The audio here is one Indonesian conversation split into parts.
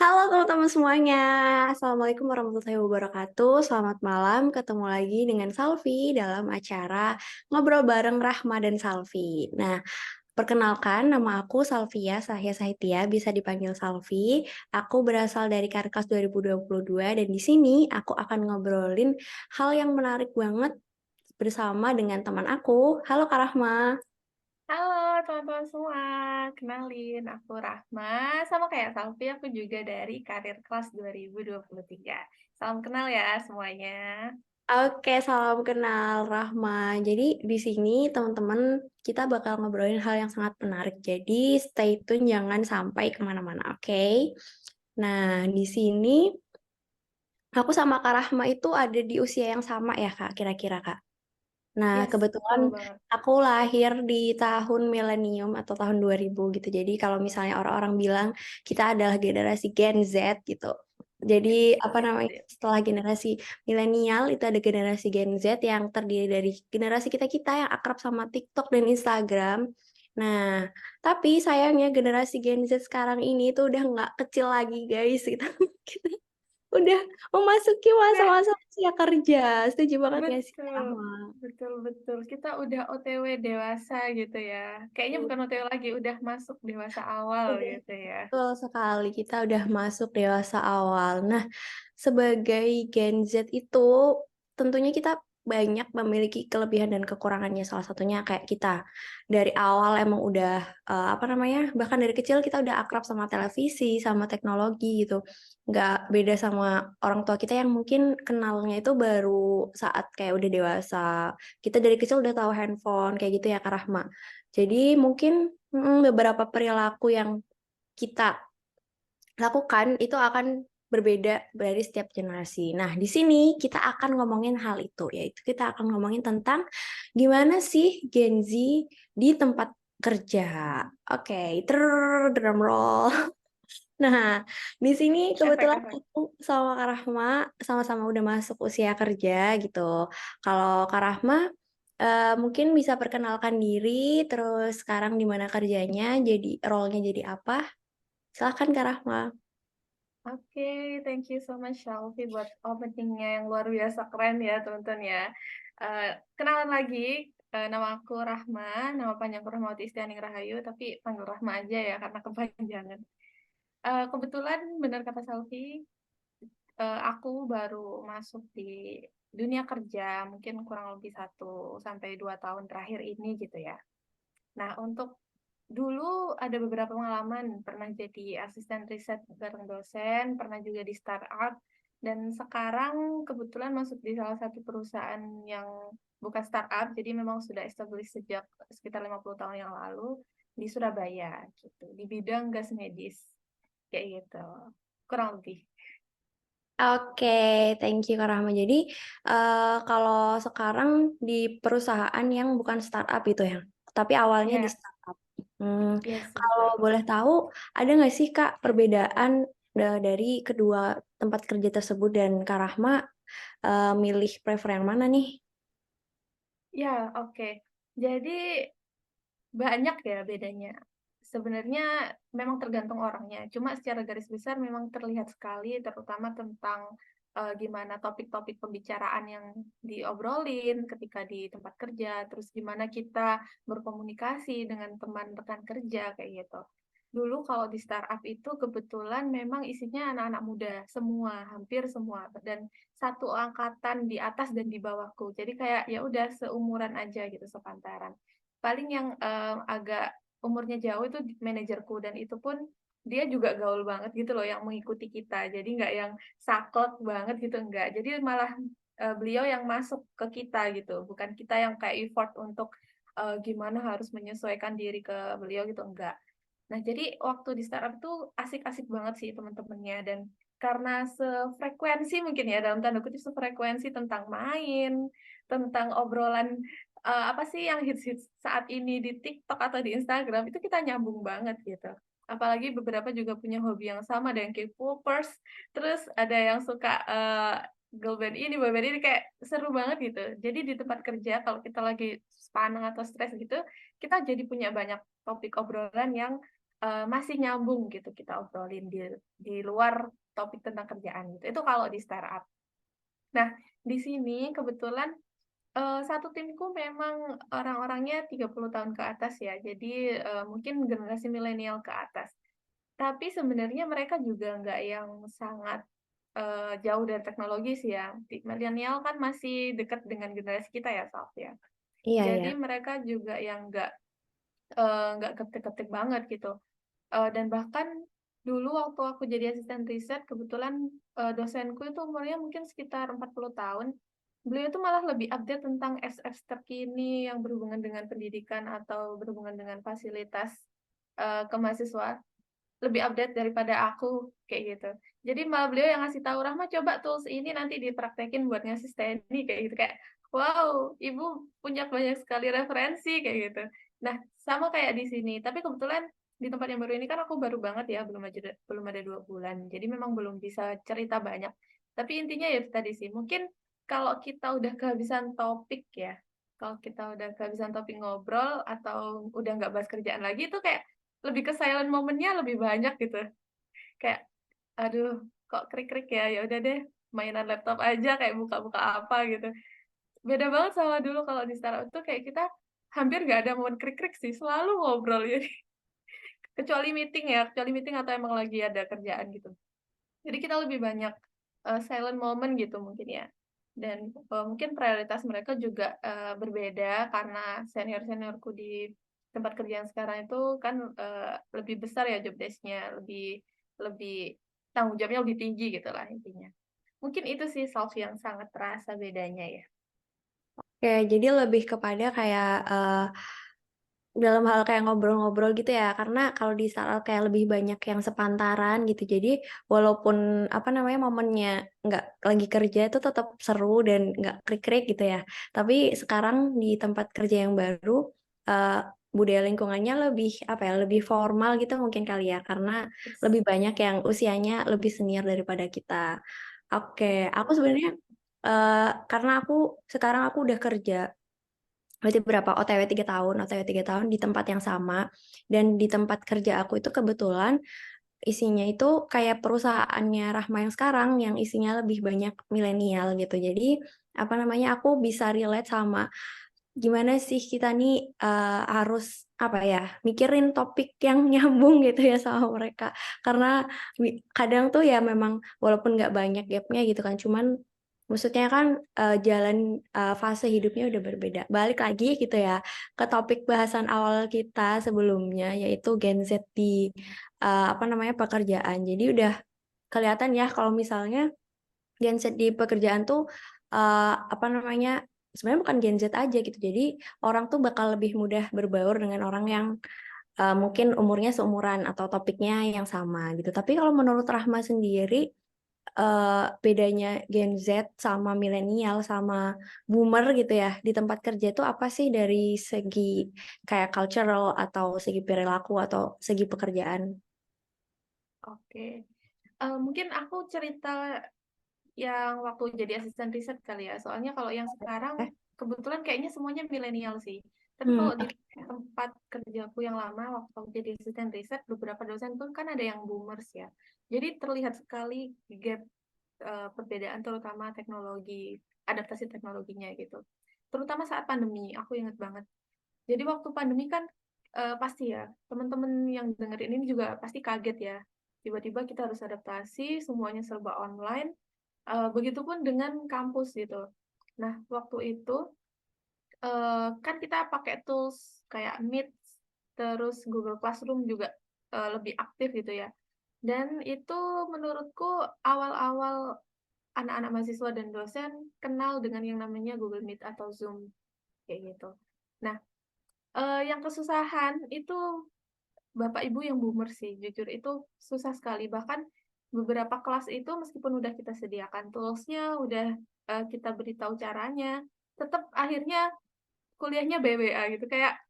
Halo teman-teman semuanya, Assalamualaikum warahmatullahi wabarakatuh. Selamat malam, ketemu lagi dengan Salvi dalam acara Ngobrol Bareng Rahma dan Salvi. Nah, perkenalkan nama aku Salvia Sahya Sahitia, bisa dipanggil Salvi. Aku berasal dari Karkas 2022 dan di sini aku akan ngobrolin hal yang menarik banget bersama dengan teman aku. Halo Kak Rahma. Halo teman-teman semua, kenalin aku Rahma, sama kayak Salvi, aku juga dari Karir Kelas 2023. Salam kenal ya semuanya. Oke, salam kenal Rahma. Jadi di sini teman-teman kita bakal ngobrolin hal yang sangat menarik. Jadi stay tune, jangan sampai kemana-mana, oke? Nah, di sini aku sama Kak Rahma itu ada di usia yang sama ya Kak, kira-kira Kak. Nah, Yes, kebetulan betul banget. aku lahir di tahun milenium atau tahun 2000 gitu. Jadi kalau misalnya orang-orang bilang kita adalah generasi Gen Z gitu. Jadi apa Sip, namanya, sip. setelah generasi milenial itu ada generasi Gen Z yang terdiri dari generasi kita-kita yang akrab sama TikTok dan Instagram. Nah, tapi sayangnya generasi Gen Z sekarang ini tuh udah nggak kecil lagi guys gitu. Kita udah memasuki Udah, masa-masa usia kerja. Setuju banget gak sih Kak betul, Rahma? betul. Kita udah OTW dewasa gitu ya. Kayaknya bukan OTW lagi, udah masuk dewasa awal Udah, gitu ya. betul sekali. Kita udah masuk dewasa awal. Nah, sebagai Gen Z itu tentunya kita banyak memiliki kelebihan dan kekurangannya. Salah satunya kayak kita dari awal emang udah apa namanya? Bahkan dari kecil kita udah akrab sama televisi, sama teknologi gitu. Nggak beda sama orang tua kita yang mungkin kenalnya itu baru saat kayak udah dewasa. Kita dari kecil udah tahu handphone kayak gitu ya Kak Rahma. Jadi mungkin beberapa perilaku yang kita lakukan itu akan berbeda dari setiap generasi. Nah, di sini kita akan ngomongin hal itu, yaitu kita akan ngomongin tentang gimana sih Gen Z di tempat kerja. Oke, drum roll. Nah, di sini kebetulan Efek-efek. aku sama Kak Rahma sama-sama udah masuk usia kerja gitu. Kalau Kak Rahma mungkin bisa perkenalkan diri, terus sekarang di mana kerjanya, jadi role-nya jadi apa? Silahkan Kak Rahma. Oke, thank you so much Shalvi buat openingnya yang luar biasa keren ya teman-teman ya. Eh, Kenalan lagi, nama aku Rahma, nama panjangku Rahmawati Istianing Rahayu, tapi panggil Rahma aja ya karena kepanjangan. Kebetulan benar kata Shalvi, aku baru masuk di dunia kerja mungkin kurang lebih 1 sampai 2 tahun terakhir ini gitu ya. Nah, untuk dulu ada beberapa pengalaman, pernah jadi asisten riset bareng dosen, pernah juga di startup, dan sekarang kebetulan masuk di salah satu perusahaan yang bukan startup, jadi memang sudah established sejak sekitar 50 tahun yang lalu di Surabaya gitu, di bidang gas medis kayak gitu. Kurang lebih. Oke, thank you Kak Rahma. Jadi kalau sekarang di perusahaan yang bukan startup itu ya, tapi awalnya di Ya, startup. Hmm, yes, kalau betul. boleh tahu, ada nggak sih Kak perbedaan dari kedua tempat kerja tersebut dan Kak Rahma milih prefer yang mana nih? Ya, oke. Jadi banyak ya bedanya. Sebenarnya memang tergantung orangnya. Cuma secara garis besar memang terlihat sekali, terutama tentang gimana topik-topik pembicaraan yang diobrolin ketika di tempat kerja, terus gimana kita berkomunikasi dengan teman rekan kerja kayak gitu. Dulu kalau di startup itu kebetulan memang isinya anak-anak muda semua, hampir semua, dan satu angkatan di atas dan di bawahku. Jadi kayak ya udah seumuran aja gitu, sepantaran. Paling yang agak umurnya jauh itu manajerku, dan itu pun dia juga gaul banget gitu loh yang mengikuti kita. Jadi nggak yang saklek banget gitu, enggak. Jadi malah beliau yang masuk ke kita gitu, bukan kita yang kayak effort untuk gimana harus menyesuaikan diri ke beliau gitu, enggak. Nah, jadi waktu di startup tuh asik-asik banget sih teman-temannya, dan karena sefrekuensi mungkin ya dalam tanda kutip sefrekuensi tentang main, tentang obrolan apa sih yang hits-hits saat ini di TikTok atau di Instagram itu kita nyambung banget gitu. Apalagi beberapa juga punya hobi yang sama, ada yang K-popers, terus ada yang suka girl band ini, boy band ini, kayak seru banget gitu. Jadi di tempat kerja kalau kita lagi sepaneng atau stres gitu, kita jadi punya banyak topik obrolan yang masih nyambung gitu kita obrolin di luar topik tentang kerjaan gitu, itu kalau di startup. Nah, di sini kebetulan, satu timku memang orang-orangnya 30 tahun ke atas ya, jadi, mungkin generasi milenial ke atas. Tapi sebenarnya mereka juga nggak yang sangat, jauh dari teknologi sih ya. Milenial kan masih dekat dengan generasi kita ya, Saf, ya. Iya, Jadi ya. mereka juga yang nggak ketik-ketik banget gitu. Dan bahkan dulu waktu aku jadi asisten riset kebetulan, dosenku itu umurnya mungkin sekitar 40 tahun. Beliau itu malah lebih update tentang SF terkini yang berhubungan dengan pendidikan atau berhubungan dengan fasilitas, kemahasiswaan, lebih update daripada aku, kayak gitu. Jadi malah beliau yang ngasih tahu, "Rahma coba tools ini nanti dipraktekin buat ngasih studi," kayak gitu. Kayak, "Wow, ibu punya banyak sekali referensi," kayak gitu. Nah, sama kayak di sini, tapi kebetulan di tempat yang baru ini kan aku baru banget ya, belum ada 2 bulan. Jadi memang belum bisa cerita banyak. Tapi intinya ya itu tadi sih, mungkin kalau kita udah kehabisan topik ya, kalau kita udah kehabisan topik ngobrol atau udah nggak bahas kerjaan lagi, itu kayak lebih ke silent moment-nya lebih banyak gitu. Kayak, aduh kok krik-krik ya, ya udah deh mainan laptop aja kayak buka-buka apa gitu. Beda banget sama dulu kalau di startup tuh kayak kita hampir nggak ada momen krik-krik sih, selalu ngobrol jadi kecuali meeting atau emang lagi ada kerjaan gitu. Jadi kita lebih banyak, silent moment gitu mungkin ya. Dan, mungkin prioritas mereka juga, berbeda karena senior-seniorku di tempat kerja yang sekarang itu kan, lebih besar ya job desk-nya, lebih lebih tanggung jawabnya lebih tinggi gitulah intinya. Mungkin itu sih Salv yang sangat terasa bedanya ya. Oke, jadi lebih kepada kayak, dalam hal kayak ngobrol-ngobrol gitu ya, karena kalau di startup kayak lebih banyak yang sepantaran gitu. Jadi walaupun, apa namanya, momennya nggak lagi kerja itu tetap seru dan nggak krik-krik gitu ya. Tapi sekarang di tempat kerja yang baru, eee, budaya lingkungannya lebih, apa ya, lebih formal gitu mungkin kali ya, karena Yes. lebih banyak yang usianya lebih senior daripada kita. Oke, aku Betul. sebenarnya, karena sekarang aku udah kerja. Berarti berapa, OTW 3 tahun, OTW 3 tahun di tempat yang sama, dan di tempat kerja aku itu kebetulan isinya itu kayak perusahaannya Rahma yang sekarang, yang isinya lebih banyak milenial gitu. Jadi, apa namanya, aku bisa relate sama gimana sih kita nih, harus, apa ya, mikirin topik yang nyambung gitu ya sama mereka. Karena kadang tuh ya memang walaupun nggak banyak gap-nya gitu kan, cuman maksudnya kan, jalan, fase hidupnya udah berbeda. Balik lagi gitu ya, ke topik bahasan awal kita sebelumnya, yaitu Gen Z di, apa namanya, pekerjaan. Jadi udah kelihatan ya kalau misalnya Gen Z di pekerjaan tuh, apa namanya, sebenarnya bukan Gen Z aja gitu. Jadi orang tuh bakal lebih mudah berbaur dengan orang yang, mungkin umurnya seumuran atau topiknya yang sama gitu. Tapi kalau menurut Rahma sendiri, bedanya Gen Z sama milenial sama boomer gitu ya, di tempat kerja itu apa sih dari segi kayak cultural atau segi perilaku atau segi pekerjaan? Oke. Mungkin aku cerita yang waktu jadi asisten riset kali ya, soalnya kalau yang sekarang Eh, kebetulan kayaknya semuanya milenial sih. Tapi hmm, kalau di tempat kerjaku yang lama waktu aku jadi asisten riset, beberapa dosen pun kan ada yang boomers ya. Jadi terlihat sekali gap, perbedaan terutama teknologi, adaptasi teknologinya gitu. Terutama saat pandemi, aku ingat banget. Jadi waktu pandemi kan, pasti ya, teman-teman yang dengerin ini juga pasti kaget ya. Tiba-tiba kita harus adaptasi, semuanya serba online, begitupun dengan kampus gitu. Nah, waktu itu, kan kita pakai tools kayak Meet, terus Google Classroom juga, lebih aktif gitu ya. Dan itu menurutku awal-awal anak-anak mahasiswa dan dosen kenal dengan yang namanya Google Meet atau Zoom, kayak gitu. Nah, yang kesusahan itu bapak ibu yang boomer sih, jujur itu susah sekali. Bahkan beberapa kelas itu meskipun udah kita sediakan tools-nya, udah, kita beritahu caranya, tetap akhirnya kuliahnya BWA gitu. Kayak,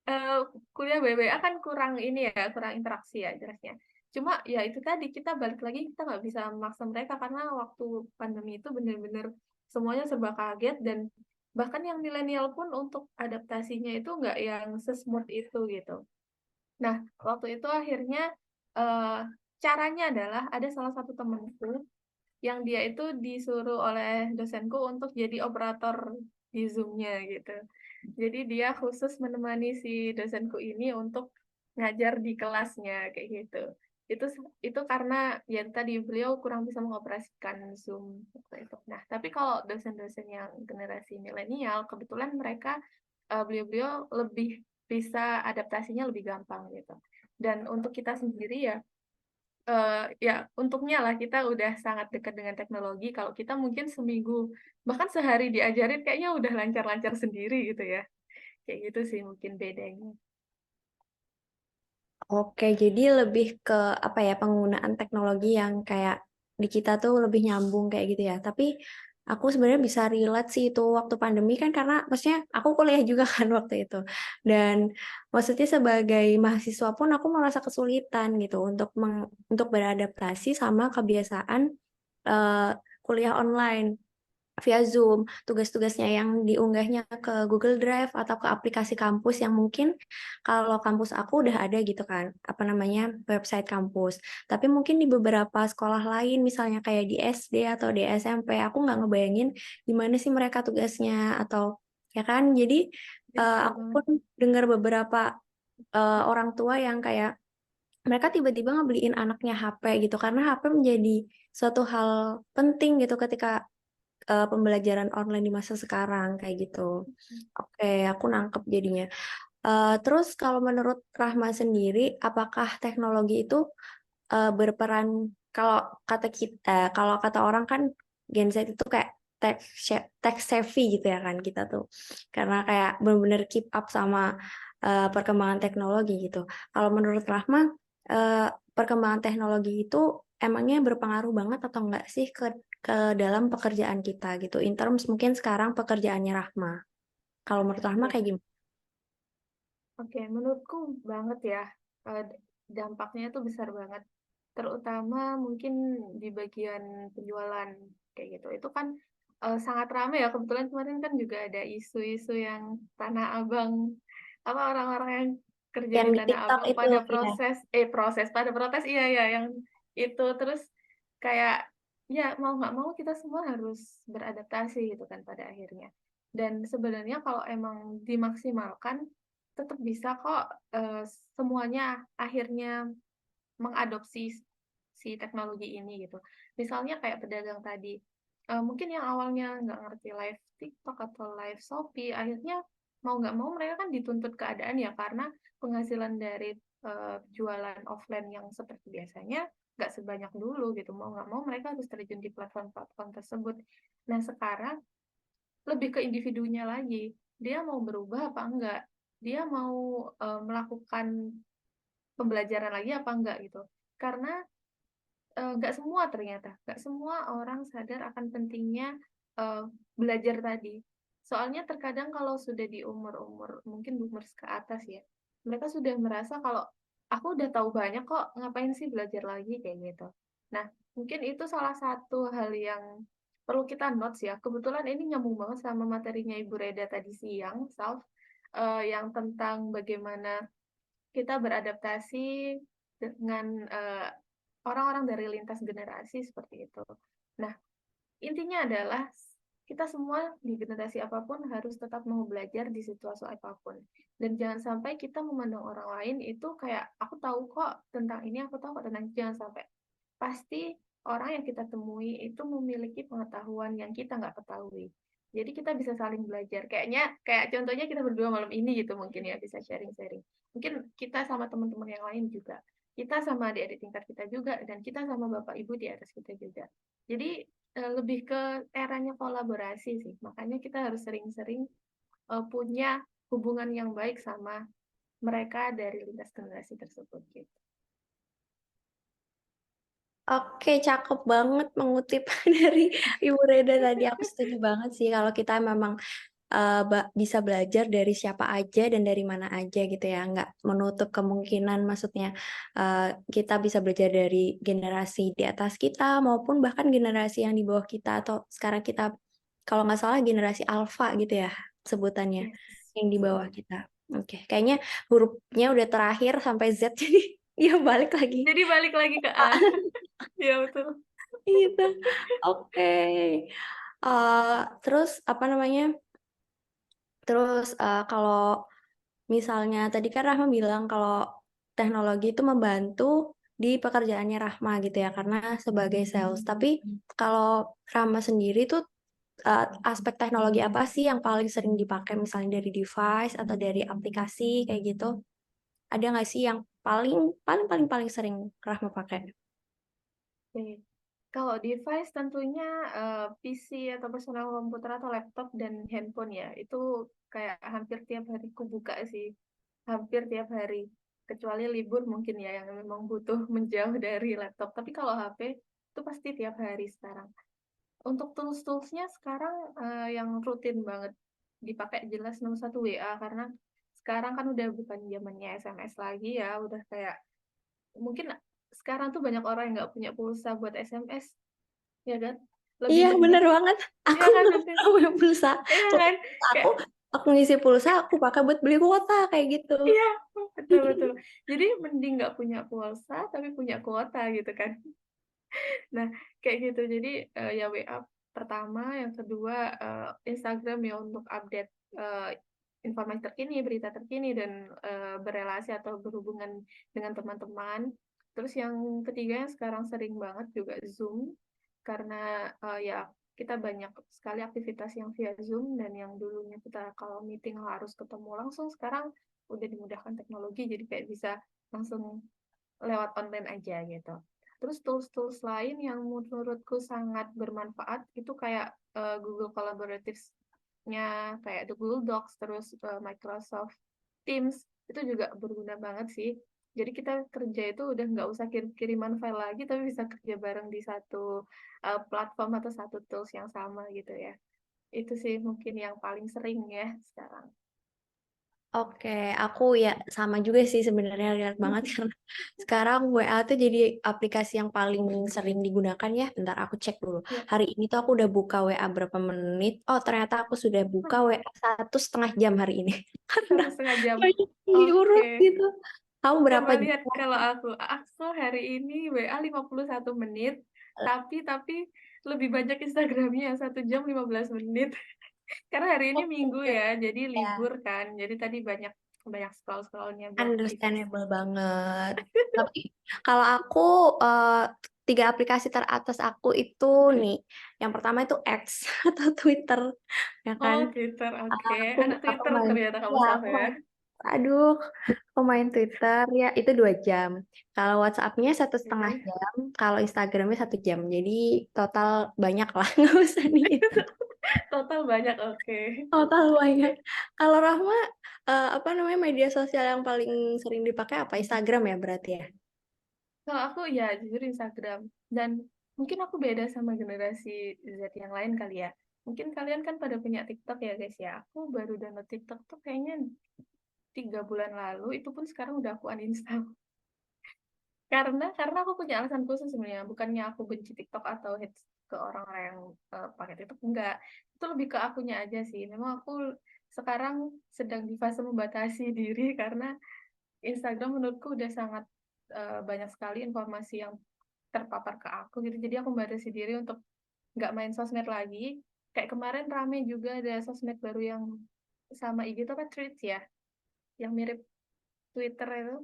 eee, kuliah BWA kan kurang ini ya, kurang interaksi ya jelasnya. Cuma ya itu tadi, kita balik lagi kita nggak bisa memaksa mereka karena waktu pandemi itu bener-bener semuanya serba kaget dan bahkan yang milenial pun untuk adaptasinya itu nggak yang se-smooth itu gitu. Nah, waktu itu akhirnya caranya adalah ada salah satu temanku yang dia itu disuruh oleh dosenku untuk jadi operator di Zoom-nya gitu. Jadi dia khusus menemani si dosenku ini untuk ngajar di kelasnya kayak gitu. Itu karena ya tadi beliau kurang bisa mengoperasikan Zoom waktu itu. Nah, tapi kalau dosen-dosen yang generasi milenial kebetulan mereka beliau-beliau lebih bisa adaptasinya lebih gampang gitu. Dan untuk kita sendiri ya ya untungnya lah kita udah sangat dekat dengan teknologi, kalau kita mungkin seminggu, bahkan sehari diajarin kayaknya udah lancar-lancar sendiri gitu ya. Kayak gitu sih mungkin bedanya. Oke, jadi lebih ke apa ya, penggunaan teknologi yang kayak di kita tuh lebih nyambung kayak gitu ya. Tapi aku sebenarnya bisa relate sih itu waktu pandemi kan karena maksudnya aku kuliah juga kan waktu itu. Dan maksudnya sebagai mahasiswa pun aku merasa kesulitan gitu untuk beradaptasi sama kebiasaan eh, kuliah online via Zoom, tugas-tugasnya yang diunggahnya ke Google Drive atau ke aplikasi kampus yang mungkin kalau kampus aku udah ada gitu kan, apa namanya, website kampus. Tapi mungkin di beberapa sekolah lain, misalnya kayak di SD atau di SMP, aku nggak ngebayangin gimana sih mereka tugasnya atau ya kan. Jadi Ya, betul aku banget. pun dengar beberapa orang tua yang kayak mereka tiba-tiba ngebeliin anaknya HP gitu karena HP menjadi suatu hal penting gitu ketika pembelajaran online di masa sekarang kayak gitu. Oke, aku nangkep jadinya. Terus kalau menurut Rahma sendiri, apakah teknologi itu berperan kalau kalau kata orang kan Gen Z itu kayak tech savvy gitu ya kan kita tuh, karena kayak benar-benar keep up sama perkembangan teknologi gitu. Kalau menurut Rahma, eh, perkembangan teknologi itu emangnya berpengaruh banget atau enggak sih ke dalam pekerjaan kita gitu? In terms mungkin sekarang pekerjaannya Rahma. Kalau menurut Rahma Ya, kayak gimana? oke, menurutku banget ya, dampaknya tuh besar banget. Terutama mungkin di bagian penjualan kayak gitu. Itu kan sangat ramai ya. Kebetulan kemarin kan juga ada isu-isu yang Tanah Abang, apa orang-orang yang kerja Yang di di Tanah TikTok Abang itu pada ya. pada protes, iya ya, yang itu terus kayak ya mau nggak mau kita semua harus beradaptasi gitu kan pada akhirnya. Dan sebenarnya kalau emang dimaksimalkan tetap bisa kok eh, semuanya akhirnya mengadopsi si teknologi ini gitu. Misalnya kayak pedagang tadi, mungkin yang awalnya nggak ngerti live TikTok atau live Shopee, akhirnya mau nggak mau mereka kan dituntut keadaan ya karena penghasilan dari jualan offline yang seperti biasanya nggak sebanyak dulu gitu. Mau nggak mau mereka harus terjun di platform-platform tersebut. Nah sekarang lebih ke individunya lagi, dia mau berubah apa enggak? Dia mau melakukan pembelajaran lagi apa enggak gitu. Karena nggak semua ternyata, nggak semua orang sadar akan pentingnya eh, belajar tadi. Soalnya terkadang kalau sudah di umur-umur mungkin boomers ke atas ya, mereka sudah merasa kalau aku udah tahu banyak kok, ngapain sih belajar lagi kayak gitu. Nah, mungkin itu salah satu hal yang perlu kita notes ya. Kebetulan ini nyambung banget sama materinya Ibu Reda tadi siang, Salf, yang tentang bagaimana kita beradaptasi dengan orang-orang dari lintas generasi seperti itu. Nah, intinya adalah kita semua di generasi apapun harus tetap mau belajar di situasi apapun. Dan jangan sampai kita memandang orang lain itu kayak aku tahu kok tentang ini, aku tahu kok tentang ini. Jangan sampai. Pasti orang yang kita temui itu memiliki pengetahuan yang kita nggak ketahui. Jadi kita bisa saling belajar. Kayak contohnya kita berdua malam ini gitu mungkin ya bisa sharing-sharing. Mungkin kita sama teman-teman yang lain juga. Kita sama adik-adik tingkat kita juga dan kita sama bapak ibu di atas kita juga. Jadi lebih ke eranya kolaborasi sih. Makanya kita harus sering-sering punya hubungan yang baik sama mereka dari lintas generasi tersebut gitu. Oke, cakep banget mengutip dari Ibu Reda tadi. Aku setuju banget sih kalau kita memang bisa belajar dari siapa aja dan dari mana aja gitu ya. Nggak menutup kemungkinan maksudnya kita bisa belajar dari generasi di atas kita maupun bahkan generasi yang di bawah kita atau sekarang kita kalau nggak salah generasi alfa gitu ya sebutannya Yes, yang di bawah betul. kita. Oke, kayaknya hurufnya udah terakhir sampai Z, jadi dia balik lagi. Jadi balik lagi ke A. Iya betul. Gitu. Oke. Terus apa namanya? Terus kalau misalnya tadi kan Rahma bilang kalau teknologi itu membantu di pekerjaannya Rahma gitu ya, karena sebagai sales. Tapi kalau Rahma sendiri tuh aspek teknologi apa sih yang paling sering dipakai misalnya dari device atau dari aplikasi kayak gitu? Ada nggak sih yang paling paling paling paling sering Rahma pakai? Oke. Kalau device tentunya, PC atau personal komputer atau laptop dan handphone ya, itu kayak hampir tiap hari ku buka sih, hampir tiap hari. Kecuali libur mungkin ya yang memang butuh menjauh dari laptop, tapi kalau HP itu pasti tiap hari sekarang. Untuk tools-toolsnya sekarang, yang rutin banget dipakai jelas nomor satu WA, karena sekarang kan udah bukan zamannya SMS lagi ya, udah kayak mungkin sekarang tuh banyak orang yang nggak punya pulsa buat SMS, ya kan? Lebih Iya, mending bener banget. Aku iya kan, nggak lebih pernah punya pulsa. iya Kalau kan? pulsa Kayak aku ngisi pulsa, aku pakai buat beli kuota kayak gitu. iya, betul betul. Jadi mending nggak punya pulsa, tapi punya kuota gitu kan. Nah, kayak gitu. Jadi, ya WA pertama, yang kedua, Instagram ya untuk update, informasi terkini, berita terkini, dan, berelasi atau berhubungan dengan teman-teman. Terus yang ketiga yang sekarang sering banget juga Zoom, karena, ya kita banyak sekali aktivitas yang via Zoom, dan yang dulunya kita kalau meeting harus ketemu langsung, sekarang udah dimudahkan teknologi, jadi kayak bisa langsung lewat online aja gitu. Terus tools-tools lain yang menurutku sangat bermanfaat itu kayak Google Collaboratives-nya kayak the Google Docs, terus Microsoft Teams itu juga berguna banget sih. Jadi kita kerja itu udah nggak usah kiriman file lagi, tapi bisa kerja bareng di satu platform atau satu tools yang sama gitu ya. Itu sih mungkin yang paling sering ya sekarang. Oke, aku ya sama juga sih sebenarnya lihat banget karena sekarang WA tuh jadi aplikasi yang paling sering digunakan ya. Bentar aku cek dulu. Ya, Hari ini tuh aku udah buka WA berapa menit. Oh, ternyata aku sudah buka WA 1,5 jam hari ini. Karena 1,5 jam. banyak yang diurus Oke. gitu. Kamu berapa Coba jam? lihat kalau aku hari ini WA 51 menit, tapi lebih banyak Instagramnya 1 jam 15 menit. Karena hari ini Minggu Oke, ya, jadi ya. libur kan. Jadi tadi banyak banyak scroll-scrollnya buat device. Understandable banget. Tapi kalau aku eh, 3 aplikasi teratas aku itu nih, yang pertama itu X atau Twitter, ya kan? Oh, Twitter, oke. Aku Anak aku Twitter main, ternyata kamu ya Saf aku ya. main. Aduh, aku main Twitter ya itu 2 jam. Kalau WhatsAppnya satu setengah Oke. jam, kalau Instagramnya 1 jam. Jadi total banyak lah, nggak usah dihitung. Total banyak, oke. Total banyak. Kalau Rahma, apa namanya media sosial yang paling sering dipakai apa? Instagram ya berarti ya? Kalau aku ya jujur Instagram. Dan mungkin aku beda sama generasi Z yang lain kali ya. Mungkin kalian kan pada punya TikTok ya guys ya. Aku baru download TikTok tuh kayaknya 3 bulan lalu, itu pun sekarang udah aku uninstall. Karena aku punya alasan khusus sebenarnya. Bukannya aku benci TikTok atau hate ke orang-orang yang pakai TikTok, enggak. Itu lebih ke akunya aja sih. Memang aku sekarang sedang di fase membatasi diri karena Instagram menurutku udah sangat banyak sekali informasi yang terpapar ke aku gitu. Jadi aku membatasi diri untuk nggak main sosmed lagi. Kayak kemarin rame juga ada sosmed baru yang sama IG itu apa Threads ya, yang mirip Twitter itu.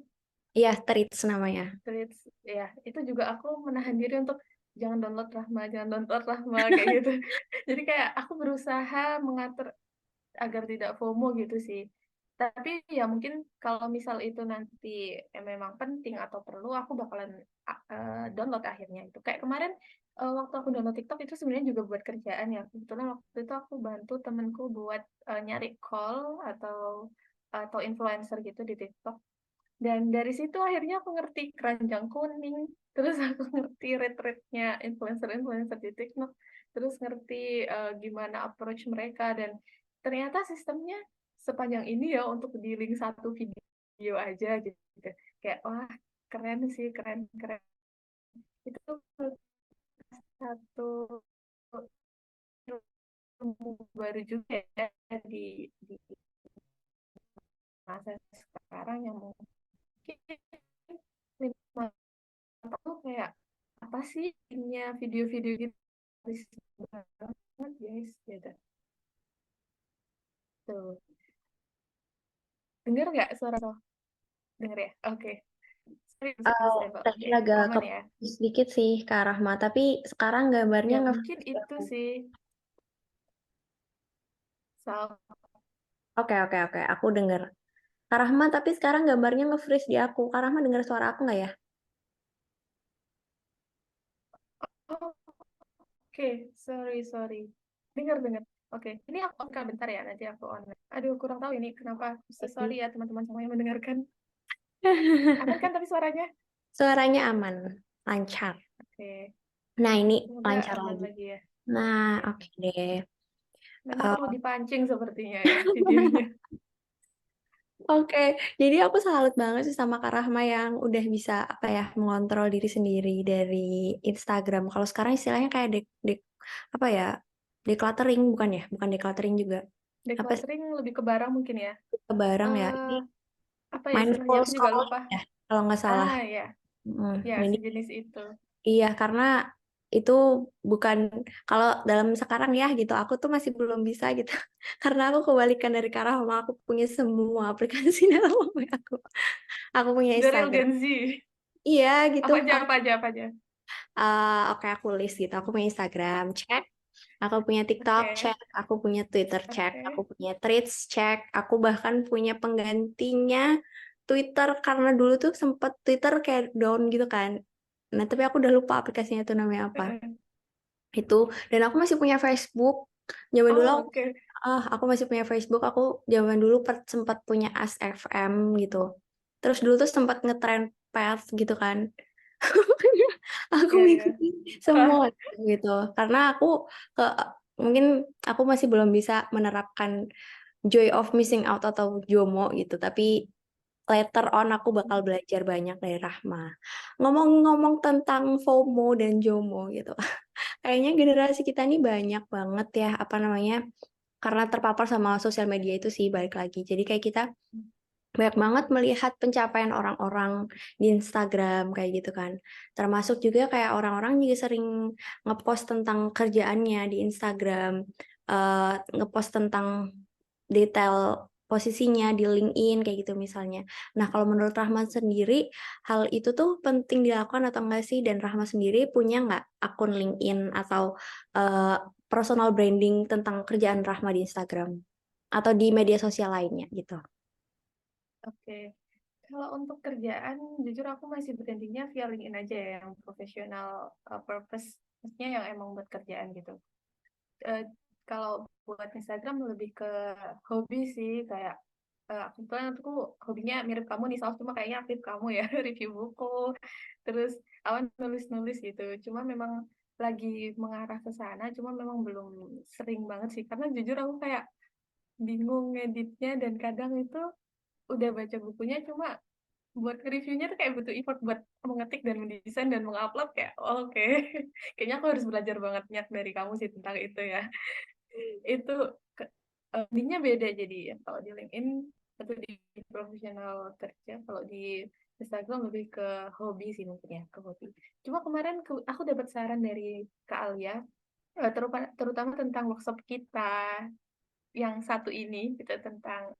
Iya, Threads namanya. Threads ya, itu juga aku menahan diri untuk jangan download Rahma, jangan download Rahma kayak gitu. Jadi kayak aku berusaha mengatur agar tidak FOMO gitu sih. Tapi ya mungkin kalau misal itu nanti memang penting atau perlu, aku bakalan download akhirnya itu. Kayak kemarin waktu aku download TikTok itu sebenarnya juga buat kerjaan ya. Kebetulan waktu itu aku bantu temenku buat nyari call atau influencer gitu di TikTok. Dan dari situ akhirnya aku ngerti keranjang kuning, terus aku ngerti rate-rate-nya influencer-influencer di TikTok, terus ngerti gimana approach mereka, dan ternyata sistemnya sepanjang ini ya untuk di link satu video aja gitu. Kayak wah keren sih, keren keren. Itu satu ilmu baru juga ya di masa sekarang yang mungkin 5 tahun kayak apa sih ininya video-video gitu banget guys gitu tuh dengar nggak suara lo denger ya oke sorry Oh, disable tadi oke agak aman ya keputus sedikit sih ke Rahma, tapi sekarang gambarnya ya mungkin nge-freeze di itu aku. sih soal Oke, oke, oke, aku denger. Kak Rahma, tapi sekarang gambarnya nge-freeze di aku. Kak Rahma dengar suara aku nggak ya? oh, oke sorry dengar dengar oke ini aku on bentar ya nanti aku on aduh kurang tahu ini kenapa so sorry ya teman-teman semua yang mendengarkan aman kan tapi suaranya Suaranya aman, lancar. oke Nah, ini semoga lancar aman lagi. lagi ya Nah, oke oke deh. memang perlu Eh, dipancing sepertinya ya videonya Oke, jadi aku salut banget sih sama Kak Rahma yang udah bisa apa ya mengontrol diri sendiri dari Instagram. Kalau sekarang istilahnya kayak apa ya decluttering bukan ya? Bukan decluttering juga. Apa sih decluttering lebih ke barang mungkin ya barang ya? Ini eh apa ya istilahnya mindful aku juga scrolling lupa ya kalau nggak salah. ah ya ya Jadi sejenis itu iya karena itu bukan kalau dalam sekarang ya gitu. Aku tuh masih belum bisa gitu. Karena aku kebalikan dari Kak Rahma. Aku punya semua aplikasi dalam HP aku. Aku punya the real Instagram. Gen Z Iya gitu. apa aja apa aja apa aja Oke aku list gitu. Aku punya Instagram, cek. Aku punya TikTok, oke cek. Aku punya Twitter, cek. Aku oke punya Threads, cek. Aku bahkan punya penggantinya Twitter karena dulu tuh sempet Twitter kayak down gitu kan. Nah tapi aku udah lupa aplikasinya itu namanya apa. Itu dan aku masih punya Facebook. Zaman dulu oh oke aku masih punya Facebook. Aku zaman dulu sempat punya ASFM gitu. Terus dulu tuh sempat ngetrend Path gitu kan. Aku ya ya ngikutin Hah, semua gitu karena aku ke mungkin aku masih belum bisa menerapkan joy of missing out atau JOMO gitu tapi later on aku bakal belajar banyak dari Rahma. Ngomong-ngomong tentang FOMO dan JOMO gitu. Kayaknya generasi kita ini banyak banget ya apa namanya karena terpapar sama sosial media itu sih balik lagi. Jadi kayak kita banyak banget melihat pencapaian orang-orang di Instagram kayak gitu kan. Termasuk juga kayak orang-orang juga sering ngepost tentang kerjaannya di Instagram, ngepost tentang detail posisinya di LinkedIn kayak gitu misalnya. Nah, kalau menurut Rahman sendiri, hal itu tuh penting dilakukan atau enggak sih? Dan Rahman sendiri punya nggak akun LinkedIn atau eh, personal branding tentang kerjaan Rahma di Instagram? Atau di media sosial lainnya gitu? oke kalau untuk kerjaan jujur aku masih berhentinya via LinkedIn aja ya yang profesional purpose maksudnya yang emang buat kerjaan gitu eh, kalau buat Instagram lebih ke hobi sih kayak kebetulan aku hobinya mirip kamu nih Sal, cuma kayaknya aktif kamu ya review buku terus awan nulis-nulis gitu cuma memang lagi mengarah ke sana cuma memang belum sering banget sih karena jujur aku kayak bingung ngeditnya dan kadang itu udah baca bukunya cuma buat reviewnya tuh kayak butuh effort buat mengetik dan mendesain dan mengupload kayak oh, oke kayaknya aku harus belajar banget dari kamu sih tentang itu ya itu linknya beda jadi ya kalau di LinkedIn atau di profesional kerja kalau di Instagram lebih ke hobi sih mungkin ya ke hobi cuma kemarin aku dapat saran dari Kak Alia terutama tentang workshop kita yang satu ini gitu tentang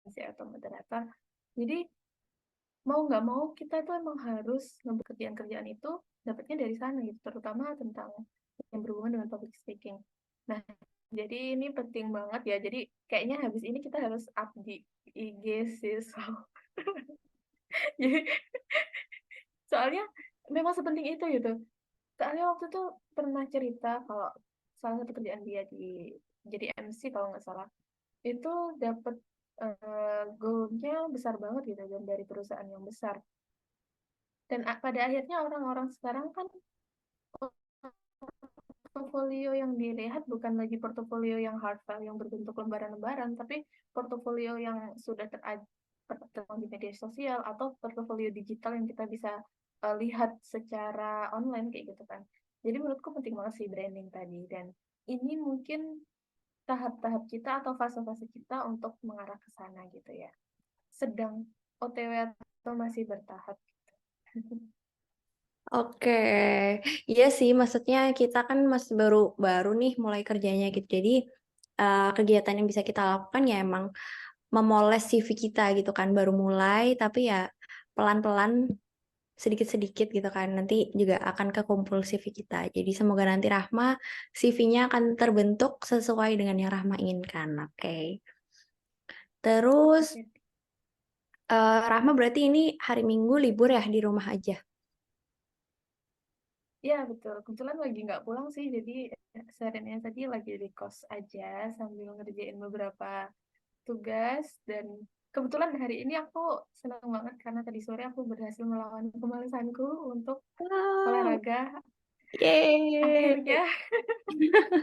MC atau moderator jadi mau nggak mau kita tuh emang harus ngambil kerjaan-kerjaan itu dapatnya dari sana gitu terutama tentang yang berhubungan dengan public speaking nah jadi ini penting banget ya jadi kayaknya habis ini kita harus up di IG sih so. Jadi soalnya memang sepenting itu gitu soalnya waktu itu pernah cerita kalau salah satu kerjaan dia di jadi MC kalau nggak salah itu dapat goalnya besar banget gitu dan dari perusahaan yang besar dan pada akhirnya orang-orang sekarang kan portofolio yang dilihat bukan lagi portofolio yang hard file yang berbentuk lembaran-lembaran, tapi portofolio yang sudah terang di media sosial atau portofolio digital yang kita bisa lihat secara online kayak gitu kan. Jadi menurutku penting banget sih branding tadi dan ini mungkin tahap-tahap kita atau fase-fase kita untuk mengarah ke sana gitu ya. Sedang OTW atau masih bertahap. Oke, iya sih, maksudnya kita kan masih baru nih mulai kerjanya gitu. Jadi kegiatan yang bisa kita lakukan ya emang memoles CV kita gitu kan, baru mulai, tapi ya pelan-pelan, sedikit-sedikit gitu kan. Nanti juga akan kekumpul CV kita. Jadi semoga nanti Rahma CV-nya akan terbentuk sesuai dengan yang Rahma inginkan. Oke. Terus Oke. Rahma berarti ini hari Minggu libur ya di rumah aja. Ya, betul. Kebetulan lagi nggak pulang sih, jadi sehariannya tadi lagi di kos aja sambil ngerjain beberapa tugas. Dan kebetulan hari ini aku senang banget karena tadi sore aku berhasil melawan kemalasanku untuk Wow, olahraga. yeay. Akhirnya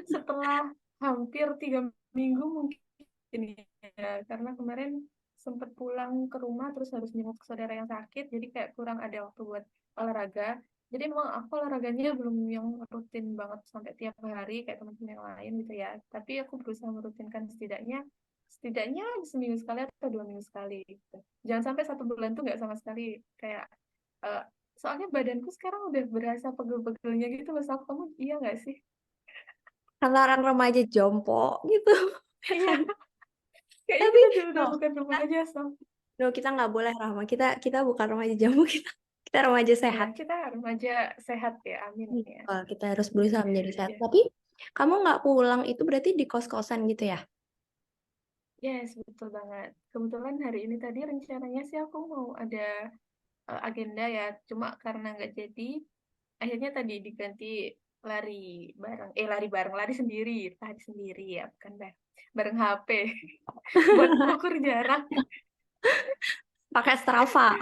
setelah hampir 3 minggu mungkin ya, karena kemarin sempat pulang ke rumah terus harus jenguk saudara yang sakit, jadi kayak kurang ada waktu buat olahraga. Jadi memang aku olahraganya belum yang rutin banget sampai tiap hari kayak teman-teman yang lain gitu ya, tapi aku berusaha merutinkan setidaknya setidaknya seminggu sekali atau 2 minggu sekali gitu. Jangan sampai 1 bulan tuh nggak sama sekali kayak eh, soalnya badanku sekarang udah berasa pegel-pegelnya gitu loh. Sama kamu iya nggak sih? Karena orang remaja jompo gitu, ya Iya, kan? kayaknya Tapi kita no, udah bukan kita, remaja, Sam. no, kita nggak boleh Rahma. Kita bukan remaja jompo, kita remaja Ya, sehat. kita remaja sehat ya, amin ya. Kita harus berusaha menjadi sehat. Ya, Tapi kamu nggak pulang itu berarti di kos-kosan gitu ya? yes, betul banget. Kebetulan hari ini tadi rencananya sih aku mau ada agenda ya, cuma karena nggak jadi, akhirnya tadi diganti lari lari sendiri, tadi sendiri ya, bukan bareng HP, buat mengukur jarak. Pakai Strava.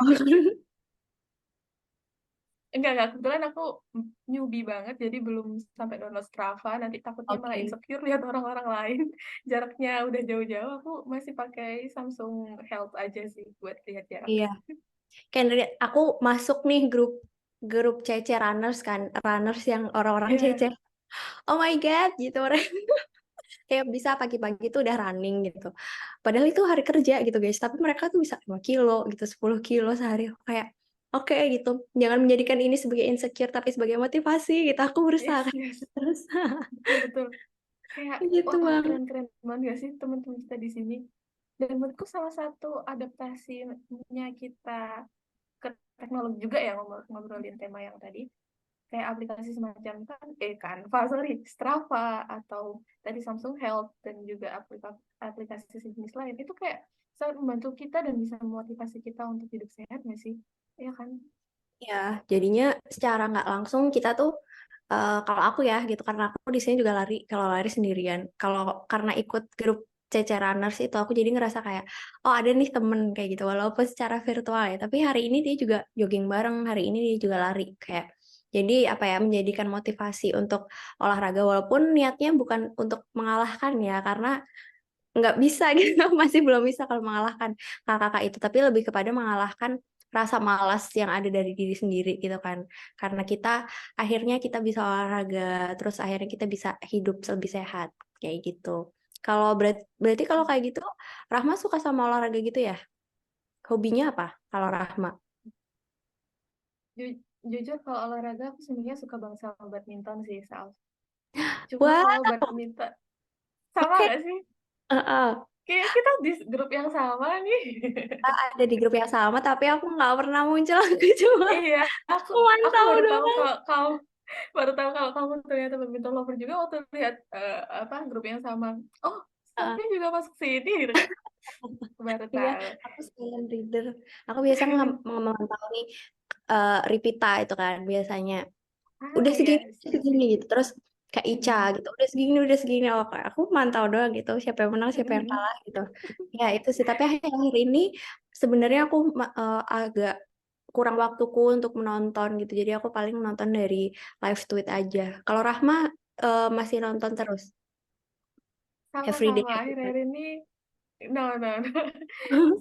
Enggak, kebetulan aku newbie banget, jadi belum sampai download Strava, nanti takutnya malah Oke. insecure lihat orang-orang lain, jaraknya udah jauh-jauh, aku masih pakai Samsung Health aja sih buat lihat jarak. Iya. Kayak aku masuk nih grup grup CC runners kan, runners yang orang-orang CC. Iya, Oh my God, gitu orang kayak bisa pagi-pagi itu udah running gitu. Padahal itu hari kerja gitu guys, tapi mereka tuh bisa 5 kilo gitu, 10 kilo sehari. Aku kayak oke gitu. Jangan menjadikan ini sebagai insecure tapi sebagai motivasi gitu. Aku berusaha yes, kayak yes, gitu terus. betul-betul. Kayak, Gitu wah bang. keren-keren banget gak sih teman-teman kita di sini. Dan menurutku salah satu adaptasinya kita ke teknologi juga ya, ngobrolin tema yang tadi, kayak aplikasi semacam Canva, sorry, Strava, atau tadi Samsung Health, dan juga aplikasi sejenis lain, itu kayak sangat membantu kita dan bisa memotivasi kita untuk hidup sehat nggak sih? Iya kan? Ya, jadinya secara nggak langsung kita tuh kalau aku ya gitu karena aku di sini juga lari kalau lari sendirian. Kalau karena ikut grup CC Runners itu aku jadi ngerasa kayak oh ada nih temen kayak gitu walaupun secara virtual ya. Tapi hari ini dia juga jogging bareng, hari ini dia juga lari kayak jadi apa ya menjadikan motivasi untuk olahraga walaupun niatnya bukan untuk mengalahkan ya karena nggak bisa gitu masih belum bisa kalau mengalahkan kakak-kakak itu tapi lebih kepada mengalahkan rasa malas yang ada dari diri sendiri gitu kan karena akhirnya kita bisa olahraga terus akhirnya kita bisa hidup lebih sehat kayak gitu kalau berarti kalau kayak gitu Rahma suka sama olahraga gitu ya hobinya apa kalau Rahma. Jujur kalau olahraga aku sebenarnya suka banget sama badminton sih, Sal. Cuma Wah, kalau badminton, sama oke. nggak sih? Heeh. Kayak kita di grup yang sama nih. Ada di grup yang sama tapi aku nggak pernah muncul aku cuma Iya, aku aku mantau baru tahu doang. kalau kamu baru tahu kalau kamu ternyata badminton lover juga waktu lihat apa grup yang sama. Oh, Heeh. Safi juga masuk sini gitu kan. Baru Iya, tahu. aku silent reader. Aku biasa memantau nih Ripita itu kan biasanya. Ah, Udah segini, yes, udah yes. segini gitu. Terus kayak Ica Mm-mm. gitu. Udah segini, udah segini. Oh, kayak aku mantau doang gitu. Siapa yang menang, siapa yang Mm-mm. kalah gitu. Ya itu sih. Tapi akhir-akhir ini sebenarnya aku agak kurang waktuku untuk menonton gitu. Jadi aku paling menonton dari live tweet aja. Kalau Rahma masih nonton terus. Everyday, Sama-sama everyday. akhir-akhir ini, no, no, no.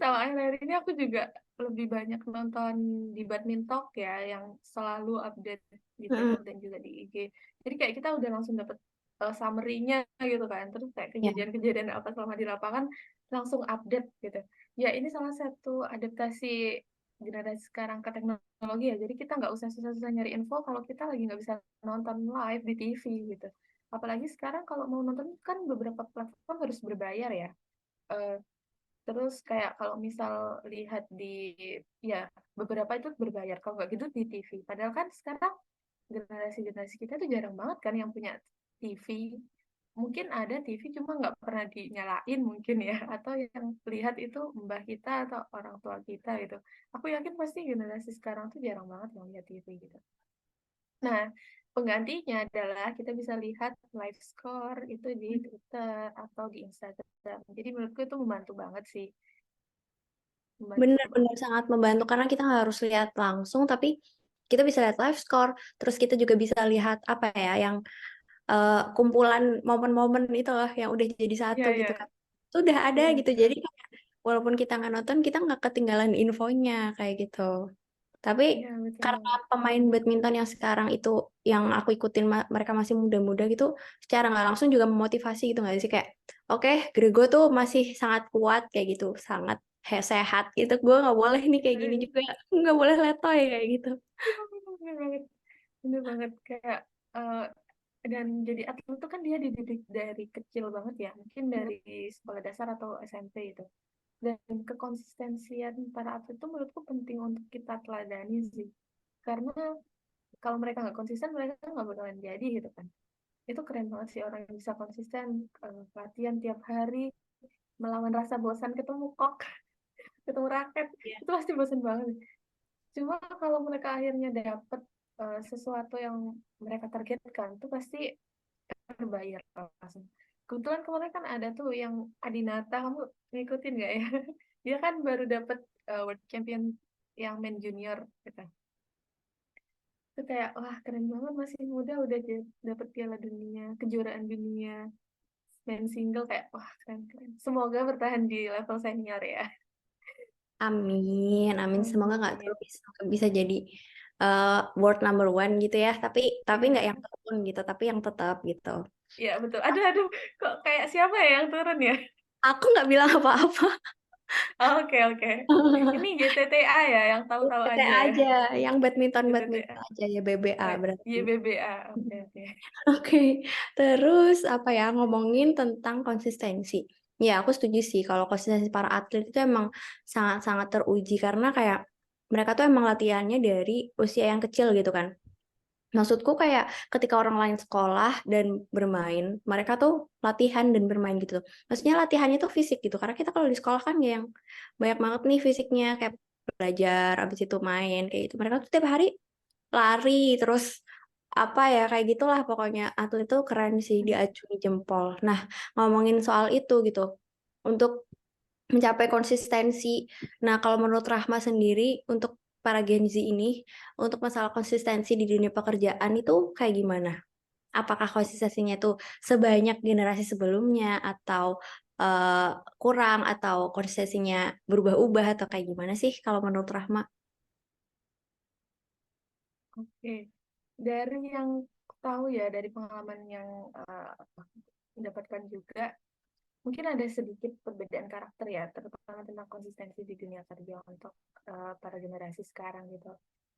Sama akhir-akhir ini aku juga lebih banyak nonton di Badminton ya, yang selalu update di Twitter Mm-mm. dan juga di IG. Jadi kayak kita udah langsung dapet summary-nya gitu kan, terus kayak Ya, kejadian-kejadian apa selama di lapangan langsung update gitu. Ya ini salah satu adaptasi generasi sekarang ke teknologi ya, jadi kita nggak usah susah-susah nyari info kalau kita lagi nggak bisa nonton live di TV gitu. Apalagi sekarang kalau mau nonton kan beberapa platform harus berbayar ya. Eh, Terus kayak kalau misal lihat di ya beberapa itu berbayar, kalau nggak gitu di TV. Padahal kan sekarang generasi-generasi kita tuh jarang banget kan yang punya TV. Mungkin ada TV cuma nggak pernah dinyalain mungkin ya, atau yang lihat itu mbah kita atau orang tua kita gitu. Aku yakin pasti generasi sekarang tuh jarang banget yang lihat TV gitu. Nah, penggantinya adalah kita bisa lihat live score itu di Twitter atau di Instagram. Jadi menurutku itu membantu banget sih, membantu benar-benar banget. sangat membantu karena kita nggak harus lihat langsung, tapi kita bisa lihat live score. Terus kita juga bisa lihat apa ya, yang kumpulan momen-momen itu loh yang udah jadi satu Iya, gitu iya, kan. Itu udah ada iya gitu. betul. Jadi walaupun kita nggak nonton, kita nggak ketinggalan infonya kayak gitu. Tapi Iya betul karena banget. pemain badminton yang sekarang itu yang aku ikutin mereka masih muda-muda gitu, secara nggak langsung juga memotivasi gitu nggak sih kayak, oke, Grego tuh masih sangat kuat kayak gitu, sangat sehat gitu. Gue nggak boleh nih kayak gini juga, nggak boleh letoy kayak gitu. Iya, bener banget, bener banget kayak eh, dan jadi atlet itu kan dia dididik dari kecil banget ya, mungkin dari sekolah dasar atau SMP itu. Dan kekonsistensian para atlet itu menurutku penting untuk kita teladani sih. Karena kalau mereka nggak konsisten, mereka nggak bakalan jadi gitu kan. Itu keren banget sih orang yang bisa konsisten latihan tiap hari, melawan rasa bosan ketemu kok, ketemu raket, Iya. itu pasti bosan banget. Cuma kalau mereka akhirnya dapat sesuatu yang mereka targetkan, itu pasti terbayar langsung. Kebetulan kemarin kan ada tuh yang Adinata, kamu ngikutin nggak ya? Dia kan baru dapat World Champion yang main junior gitu. Itu kayak wah keren banget, masih muda udah dapat Piala Dunia, kejuaraan dunia main single, kayak wah keren keren. Semoga bertahan di level senior ya. Amin, amin. Semoga nggak Amin. terus bisa jadi eh, world number one gitu ya. Tapi nggak yang Iya, turun gitu, tapi yang tetap gitu. iya betul. Aduh, aduh, kok kayak siapa ya yang turun ya? Aku nggak bilang apa-apa. Oke, oke. Ini YTTA ya, yang tahu-tahu PT aja ya. aja, yang badminton badminton YTTA. aja ya BBA Oh, berarti. YBBA. Oke, oke. Oke, terus apa ya ngomongin tentang konsistensi. Ya, aku setuju sih kalau konsistensi para atlet itu emang sangat-sangat teruji karena kayak mereka tuh emang latihannya dari usia yang kecil gitu kan. Maksudku kayak ketika orang lain sekolah dan bermain, mereka tuh latihan dan bermain gitu. Maksudnya latihannya tuh fisik gitu. Karena kita kalau di sekolah kan ya yang banyak banget nih fisiknya kayak belajar, abis itu main kayak gitu. Mereka tuh tiap hari lari terus apa ya kayak gitulah pokoknya atlet tuh keren sih diacungi jempol. Nah, ngomongin soal itu gitu. Untuk mencapai konsistensi. Nah, kalau menurut Rahma sendiri untuk para Gen Z ini, untuk masalah konsistensi di dunia pekerjaan itu kayak gimana? Apakah konsistensinya itu sebanyak generasi sebelumnya atau eh, kurang atau konsistensinya berubah-ubah atau kayak gimana sih kalau menurut Rahma? Oke. Dari yang tahu ya, dari pengalaman yang mendapatkan juga, mungkin ada sedikit perbedaan karakter ya, terutama tentang konsistensi di dunia kerja untuk para generasi sekarang gitu.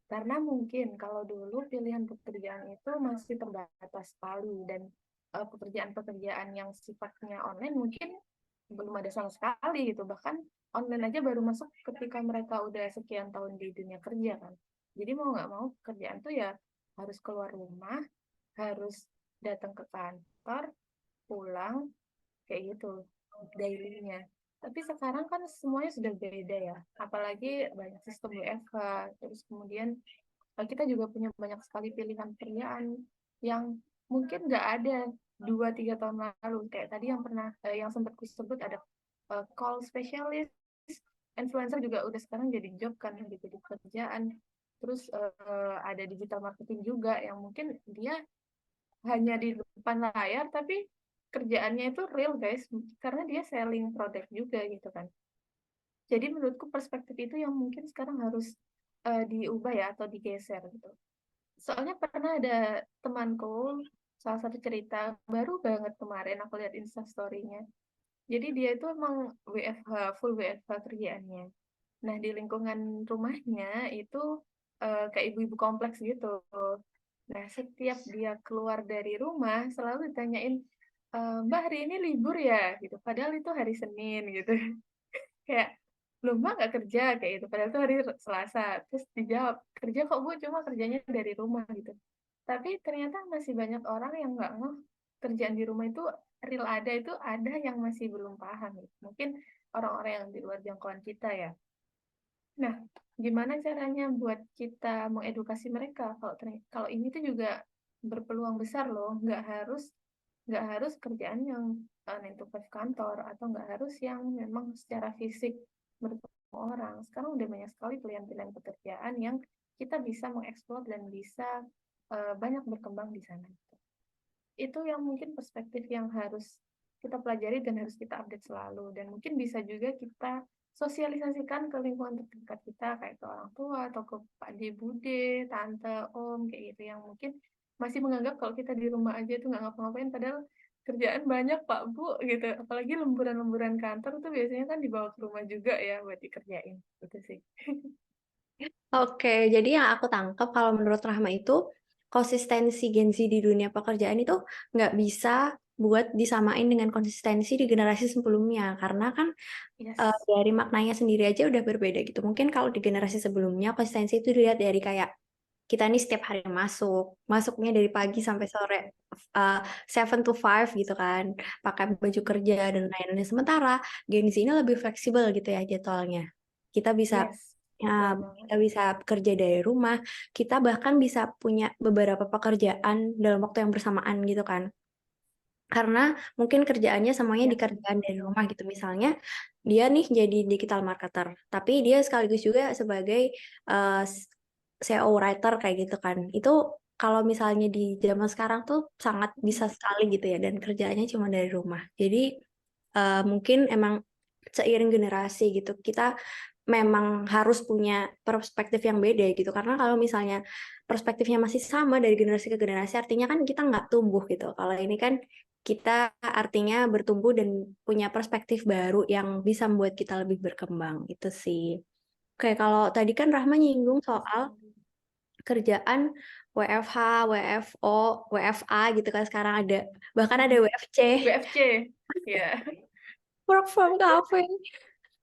Karena mungkin kalau dulu pilihan pekerjaan itu masih terbatas sekali dan pekerjaan-pekerjaan yang sifatnya online mungkin belum ada sama sekali gitu. Bahkan online aja baru masuk ketika mereka udah sekian tahun di dunia kerja kan. Jadi mau nggak mau pekerjaan tuh ya harus keluar rumah, harus datang ke kantor, pulang, kayak gitu dailynya. Tapi sekarang kan semuanya sudah beda ya, apalagi banyak sistem WFH, terus kemudian kita juga punya banyak sekali pilihan pekerjaan yang mungkin nggak ada 2-3 tahun lalu. Kayak tadi yang pernah yang sempat disebut ada call specialist, influencer juga udah sekarang jadi job kan, jadi pekerjaan. Terus ada digital marketing juga yang mungkin dia hanya di depan layar tapi kerjaannya itu real guys, karena dia selling produk juga gitu kan. Jadi menurutku perspektif itu yang mungkin sekarang harus diubah ya atau digeser gitu. Soalnya pernah ada temanku salah satu cerita baru banget kemarin aku lihat Instastory-nya. Jadi dia itu emang WFH, full WFH kerjaannya. Nah, di lingkungan rumahnya itu kayak ibu-ibu kompleks gitu. Nah, setiap dia keluar dari rumah selalu ditanyain, "Mbak hari ini libur ya?" Gitu. Padahal itu hari Senin gitu. Kayak, "Loh Mbak nggak kerja?" Kayak gitu. Padahal itu hari Selasa. Terus dijawab, "Kerja kok Bu, cuma kerjanya dari rumah." Gitu. Tapi ternyata masih banyak orang yang nggak ngeh kerjaan di rumah itu real ada, itu ada yang masih belum paham gitu. Mungkin orang-orang yang di luar jangkauan kita ya. Nah, gimana caranya buat kita mengedukasi mereka kalau ini tuh juga berpeluang besar loh, nggak harus kerjaan yang 9 to 5 kantor atau nggak harus yang memang secara fisik bertemu orang. Sekarang udah banyak sekali pilihan-pilihan pekerjaan yang kita bisa mengeksplor dan bisa banyak berkembang di sana. Itu yang mungkin perspektif yang harus kita pelajari dan harus kita update selalu. Dan mungkin bisa juga kita sosialisasikan ke lingkungan terdekat kita, kayak ke orang tua atau ke Pak De Bude, tante, om, kayak gitu, yang mungkin masih menganggap kalau kita di rumah aja itu nggak ngapa-ngapain, padahal kerjaan banyak Pak Bu gitu. Apalagi lemburan-lemburan kantor tuh biasanya kan dibawa ke rumah juga ya buat dikerjain. Gitu sih. Oke, jadi yang aku tangkap kalau menurut Rahma itu konsistensi Gen Z di dunia pekerjaan itu nggak bisa buat disamain dengan konsistensi di generasi sebelumnya karena kan Yes, dari maknanya sendiri aja udah berbeda gitu. Mungkin kalau di generasi sebelumnya konsistensi itu dilihat dari kayak kita nih setiap hari masuk, masuknya dari pagi sampai sore, 7 to 5 gitu kan, pakai baju kerja dan lain-lain. Sementara Gen Z ini lebih fleksibel gitu ya jadwalnya. Kita bisa yes, betul ya, banget. kita bisa kerja dari rumah, kita bahkan bisa punya beberapa pekerjaan dalam waktu yang bersamaan gitu kan. Karena mungkin kerjaannya semuanya Ya, dikerjakan dari rumah gitu. Misalnya dia nih jadi digital marketer, tapi dia sekaligus juga sebagai eh, SEO writer kayak gitu kan. Itu kalau misalnya di zaman sekarang tuh sangat bisa sekali gitu ya dan kerjaannya cuma dari rumah. Jadi mungkin emang seiring generasi gitu kita memang harus punya perspektif yang beda gitu. Karena kalau misalnya perspektifnya masih sama dari generasi ke generasi artinya kan kita nggak tumbuh gitu. Kalau ini kan kita artinya bertumbuh dan punya perspektif baru yang bisa membuat kita lebih berkembang itu sih. Oke, kalau tadi kan Rahma nyinggung betul soal sekali. kerjaan WFH, WFO, WFA gitu kan sekarang ada bahkan ada WFC, WFC, ya. work from cafe.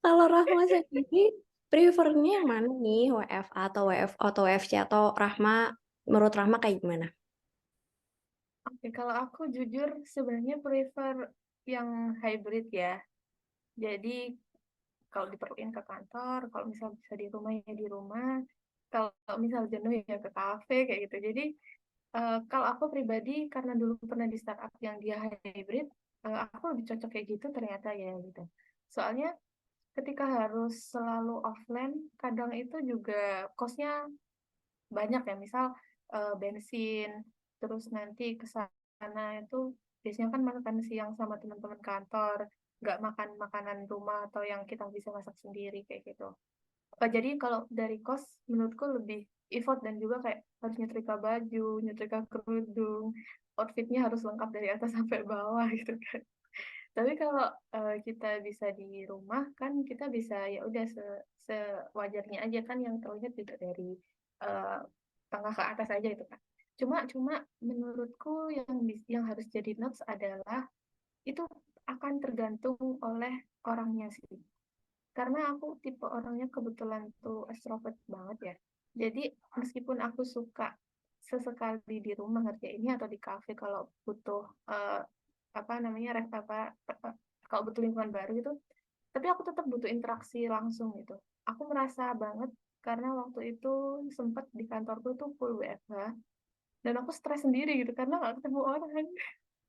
Kalau Rahma sendiri prefernya yang mana nih, WFA atau WFO atau WFC atau Rahma menurut Rahma kayak gimana? Oke, kalau aku jujur sebenarnya prefer yang hybrid ya. Jadi kalau diperluin ke kantor, kalau misal bisa di rumah ya di rumah, kalau misal jenuh ya ke kafe kayak gitu. Jadi kalau aku pribadi karena dulu pernah di startup yang dia hybrid, aku lebih cocok kayak gitu ternyata ya gitu. Soalnya ketika harus selalu offline, kadang itu juga cost-nya banyak ya, misal bensin, terus nanti ke sana itu biasanya kan makan siang sama teman-teman kantor, nggak makan makanan rumah atau yang kita bisa masak sendiri kayak gitu. Jadi kalau dari kos menurutku lebih effort dan juga kayak harus nyetrika baju, nyetrika kerudung, outfitnya harus lengkap dari atas sampai bawah gitu kan. Tapi kalau kita bisa di rumah kan kita bisa ya udah sewajarnya aja kan yang terlihat juga dari eh, tengah ke atas aja itu kan. Cuma cuma menurutku yang harus jadi notes adalah itu akan tergantung oleh orangnya sih. Karena aku tipe orangnya kebetulan tuh extrovert banget ya. Jadi meskipun aku suka sesekali di rumah ngerjainnya atau di kafe kalau butuh apa namanya kalau butuh lingkungan baru gitu, tapi aku tetap butuh interaksi langsung gitu. Aku merasa banget karena waktu itu sempat di kantorku tuh full WFH dan aku stres sendiri gitu karena nggak ketemu orang,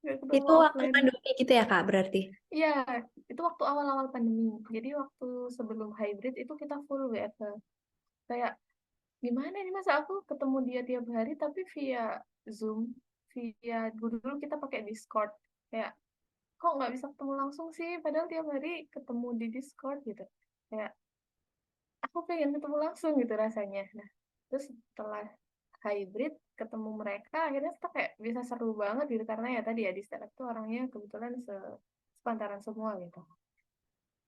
nggak ketemu Itu waktu offline. pandemi gitu ya Kak berarti? Iya, itu waktu awal-awal pandemi. Jadi waktu sebelum hybrid itu kita full WFH. Kayak gimana nih masa aku ketemu dia tiap hari tapi via Zoom, via dulu kita pakai Discord. Kayak kok nggak bisa ketemu langsung sih, padahal tiap hari ketemu di Discord gitu. Kayak aku pengen ketemu langsung gitu rasanya. Nah, terus setelah hybrid ketemu mereka akhirnya kita kayak bisa seru banget gitu karena ya tadi ya di startup tuh orangnya kebetulan sepantaran semua gitu.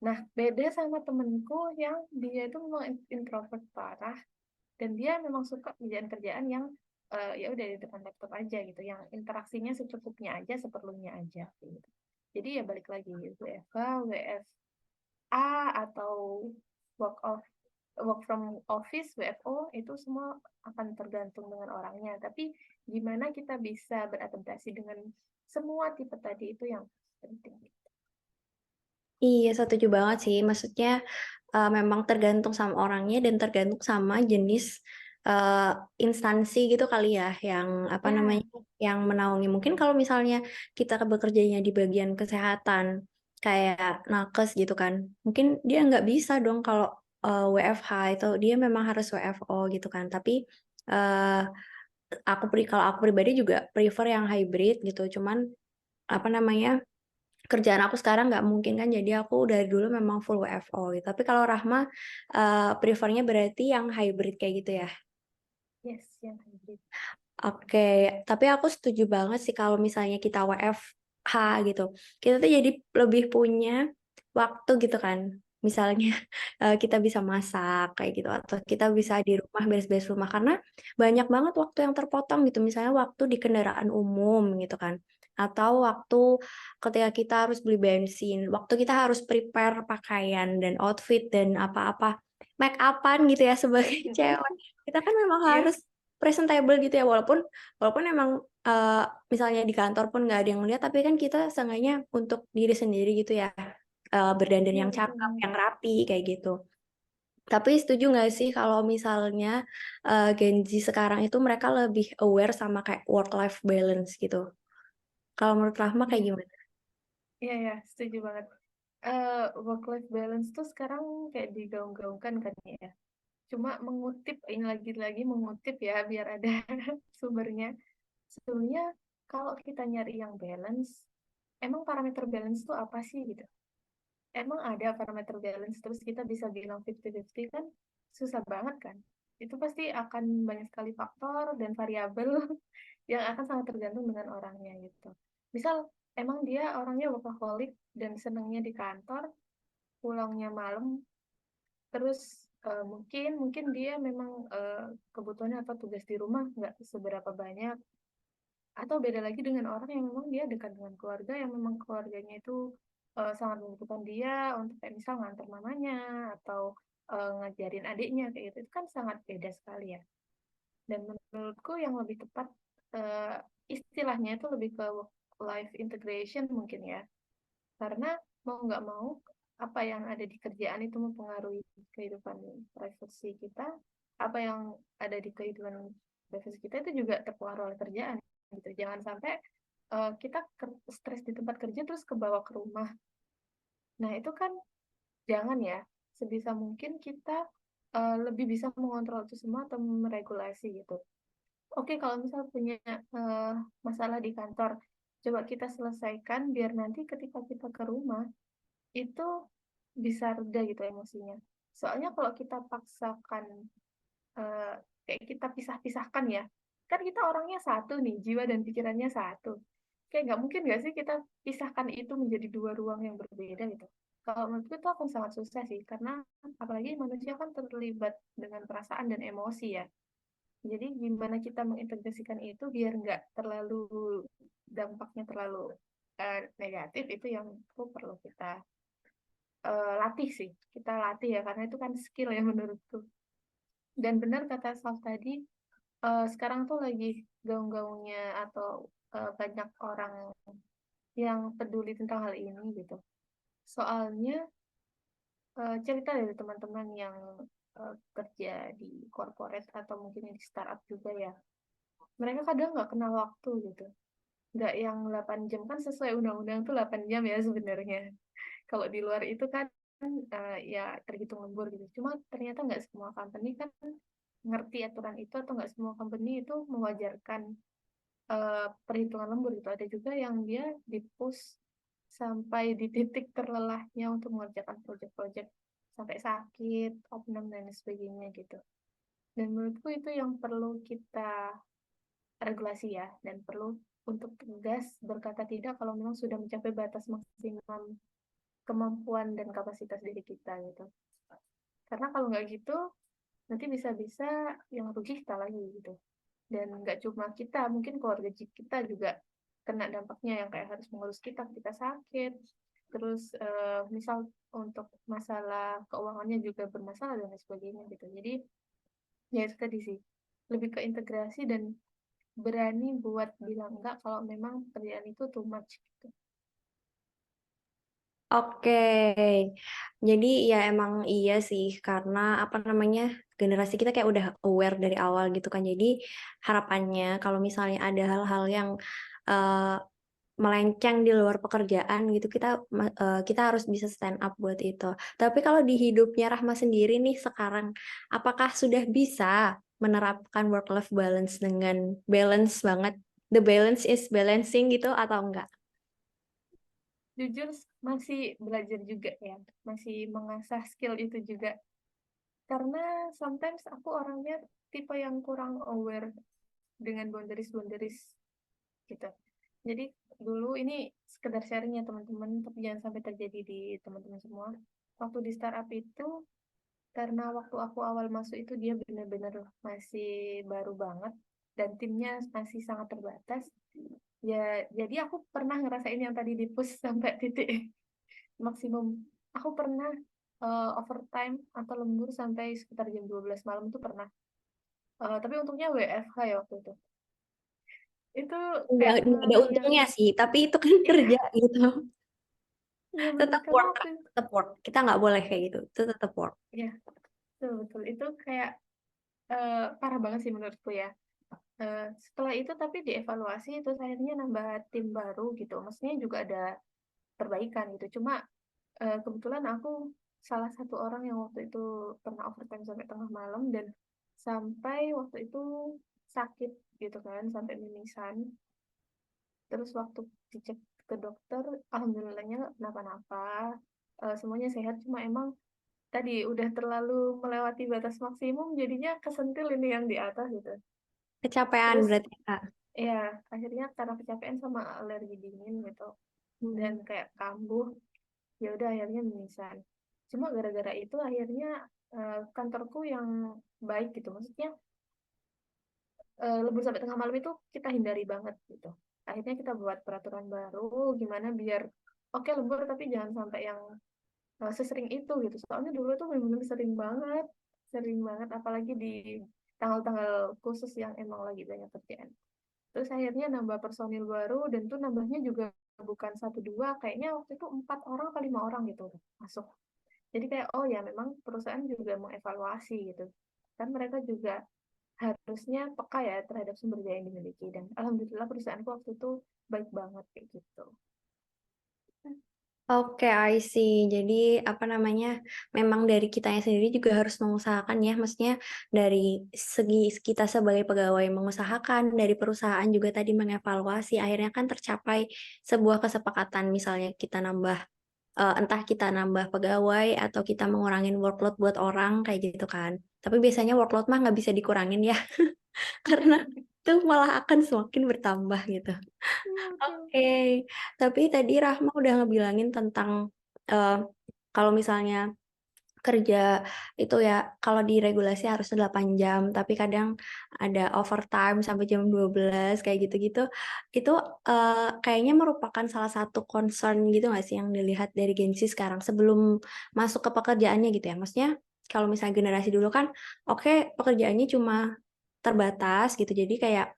Nah, beda sama temenku yang dia itu memang introvert parah dan dia memang suka kerjaan-kerjaan yang ya udah di depan laptop aja gitu, yang interaksinya secukupnya aja, seperlunya aja gitu. Jadi ya balik lagi WFH, WFA atau work off work from office, WFO itu semua akan tergantung dengan orangnya. Tapi gimana kita bisa beradaptasi dengan semua tipe tadi itu yang penting. Iya, setuju banget sih. Maksudnya memang tergantung sama orangnya dan tergantung sama jenis eh, instansi gitu kali ya, yang apa Ya, namanya, yang menaungi. Mungkin kalau misalnya kita bekerjanya di bagian kesehatan, kayak nakes gitu kan, mungkin dia nggak bisa dong kalau WFH itu dia memang harus WFO gitu kan. Tapi eh, kalau aku pribadi juga prefer yang hybrid gitu. Cuman apa namanya? Kerjaan aku sekarang nggak mungkin kan, jadi aku dari dulu memang full WFO gitu. Tapi kalau Rahma prefernya berarti yang hybrid kayak gitu ya. yes, yang hybrid. Oke, tapi aku setuju banget sih kalau misalnya kita WFH gitu. Kita tuh jadi lebih punya waktu gitu kan. Misalnya kita bisa masak kayak gitu atau kita bisa di rumah beres-beres rumah karena banyak banget waktu yang terpotong gitu. Misalnya waktu di kendaraan umum gitu kan. Atau waktu ketika kita harus beli bensin, waktu kita harus prepare pakaian dan outfit dan apa-apa make upan gitu ya sebagai cewek. Kita kan memang Iya, harus presentable gitu ya, walaupun walaupun emang eh, misalnya di kantor pun nggak ada yang lihat, tapi kan kita seenggaknya untuk diri sendiri gitu ya, berdandan iya yang betul cakep banget. yang rapi kayak gitu. Tapi setuju nggak sih kalau misalnya Gen Z sekarang itu mereka lebih aware sama kayak work life balance gitu? Kalau menurut Rahma kayak Iya, gimana? iya, ya, setuju banget. Work life balance tuh sekarang kayak digaung-gaungkan kan ya. Cuma mengutip ini lagi-lagi mengutip ya biar ada sumbernya. Sebenarnya kalau kita nyari yang balance, emang parameter balance tuh apa sih gitu? Emang ada parameter balance terus kita bisa bilang 50-50 kan susah banget kan? Itu pasti akan banyak sekali faktor dan variabel yang akan sangat tergantung dengan orangnya gitu. Misal emang dia orangnya workaholic dan senangnya di kantor, pulangnya malam, terus mungkin mungkin dia memang kebutuhannya atau tugas di rumah nggak seberapa banyak, atau beda lagi dengan orang yang memang dia dekat dengan keluarga yang memang keluarganya itu sangat membutuhkan dia untuk kayak misal ngantar mamanya atau ngajarin adiknya kayak gitu, itu kan sangat beda sekali ya. Dan menurutku yang lebih tepat eh, istilahnya itu lebih ke work life integration mungkin ya, karena mau nggak mau apa yang ada di kerjaan itu mempengaruhi kehidupan privasi kita, apa yang ada di kehidupan privasi kita itu juga terpengaruh oleh kerjaan gitu. Jangan sampai kita stres di tempat kerja terus kebawa ke rumah. Nah itu kan jangan ya. Sebisa mungkin kita lebih bisa mengontrol itu semua atau meregulasi gitu. Oke, kalau misal punya eh, masalah di kantor, coba kita selesaikan biar nanti ketika kita ke rumah itu bisa reda gitu emosinya. Soalnya kalau kita paksakan eh, kayak kita pisah-pisahkan ya, kan kita orangnya satu nih, jiwa dan pikirannya satu. Kayak nggak mungkin nggak sih kita pisahkan itu menjadi dua ruang yang berbeda gitu. Kalau menurutku itu akan sangat susah sih, karena apalagi manusia kan terlibat dengan perasaan dan emosi ya. Jadi gimana kita mengintegrasikan itu biar nggak terlalu dampaknya terlalu negatif, itu yang perlu kita latih sih. Kita latih ya karena itu kan skill ya menurutku. Dan benar kata Saf tadi, sekarang tuh lagi gaung-gaungnya atau banyak orang yang peduli tentang hal ini gitu. Soalnya cerita dari teman-teman yang kerja di corporate atau mungkin di startup juga ya. Mereka kadang nggak kenal waktu gitu. Nggak yang 8 jam, kan sesuai undang-undang tuh 8 jam ya sebenarnya. Kalau di luar itu kan ya terhitung lembur gitu. Cuma ternyata nggak semua company kan ngerti aturan itu, atau nggak semua company itu mewajarkan perhitungan lembur gitu. Ada juga yang dia di-push sampai di titik terlelahnya untuk mengerjakan proyek-proyek sampai sakit, opname dan sebagainya gitu. Dan menurutku itu yang perlu kita regulasi ya, dan perlu untuk tegas berkata tidak kalau memang sudah mencapai batas maksimum kemampuan dan kapasitas diri kita gitu. Karena kalau nggak gitu, nanti bisa-bisa yang rugi kita lagi gitu. Dan nggak cuma kita, mungkin keluarga kita juga kena dampaknya yang kayak harus mengurus kita ketika sakit. Terus misal untuk masalah keuangannya juga bermasalah dan lain sebagainya gitu. Jadi ya itu tadi sih, lebih ke integrasi dan berani buat bilang enggak kalau memang pekerjaan itu too much gitu. Oke, jadi ya emang iya sih karena apa namanya generasi kita kayak udah aware dari awal gitu kan. Jadi harapannya kalau misalnya ada hal-hal yang eh, melenceng di luar pekerjaan gitu kita harus bisa stand up buat itu. Tapi kalau di hidupnya Rahma sendiri nih sekarang, apakah sudah bisa menerapkan work life balance dengan balance banget? The balance is balancing gitu atau enggak? Jujur masih belajar juga ya, masih mengasah skill itu juga. Karena sometimes aku orangnya tipe yang kurang aware dengan boundaries-boundaries gitu. Jadi dulu ini sekedar sharing ya teman-teman, tapi jangan sampai terjadi di teman-teman semua. Waktu di startup itu, karena waktu aku awal masuk itu dia benar-benar masih baru banget dan timnya masih sangat terbatas. Ya, jadi aku pernah ngerasain yang tadi di push sampai titik maksimum. Aku pernah overtime atau lembur sampai sekitar jam 12 malam itu pernah. Tapi untungnya WFH ya waktu itu. Itu kayak Enggak ada yang untungnya sih, tapi itu kan kerja iya, gitu. iya bener Tetap karena work, waktu itu tetap work. Kita nggak boleh kayak gitu. Itu tetap work. ya betul betul itu kayak parah banget sih menurutku ya. Setelah itu tapi dievaluasi terus akhirnya nambah tim baru gitu. Maksudnya juga ada perbaikan gitu. Cuma kebetulan aku salah satu orang yang waktu itu pernah overtime sampai tengah malam dan sampai waktu itu sakit gitu kan sampai mimisan. Terus waktu dicek ke dokter, alhamdulillahnya nggak kenapa-napa. Semuanya sehat, cuma emang tadi udah terlalu melewati batas maksimum, jadinya kesentil ini yang di atas gitu. Kecapean Terus berarti Kak. ya akhirnya karena kecapean sama alergi dingin gitu dan Hmm. kayak kambuh, ya udah akhirnya mimisan. Cuma gara-gara itu akhirnya kantorku yang baik gitu, maksudnya lembur sampai tengah malam itu kita hindari banget gitu. Akhirnya kita buat peraturan baru gimana biar oke lembur tapi jangan sampai yang sesering itu gitu. Soalnya dulu tuh benar-benar sering banget apalagi di tanggal-tanggal khusus yang emang lagi banyak kerjaan. Terus akhirnya nambah personil baru dan tuh nambahnya juga bukan satu dua, kayaknya waktu itu 4 orang atau 5 orang gitu masuk. Jadi kayak oh ya memang perusahaan juga mengevaluasi gitu. Kan mereka juga harusnya peka ya terhadap sumber daya yang dimiliki dan alhamdulillah perusahaanku waktu itu baik banget kayak gitu. Oke, I see. Jadi apa namanya? Memang dari kitanya sendiri juga harus mengusahakan ya. Maksudnya dari segi kita sebagai pegawai mengusahakan, dari perusahaan juga tadi mengevaluasi. Akhirnya kan tercapai sebuah kesepakatan. Misalnya kita nambah entah kita nambah pegawai atau kita mengurangin workload buat orang kayak gitu kan. Tapi biasanya workload mah nggak bisa dikurangin ya, karena itu malah akan semakin bertambah gitu. Iya betul. Oke, tapi tadi Rahma udah ngebilangin tentang eh, kalau misalnya kerja itu ya kalau di regulasi harus 8 jam, tapi kadang ada overtime sampai jam 12 kayak gitu-gitu. Itu kayaknya merupakan salah satu concern gitu nggak sih yang dilihat dari Gen Z sekarang sebelum masuk ke pekerjaannya gitu ya. Maksudnya kalau misalnya generasi dulu kan oke pekerjaannya cuma terbatas gitu. Jadi kayak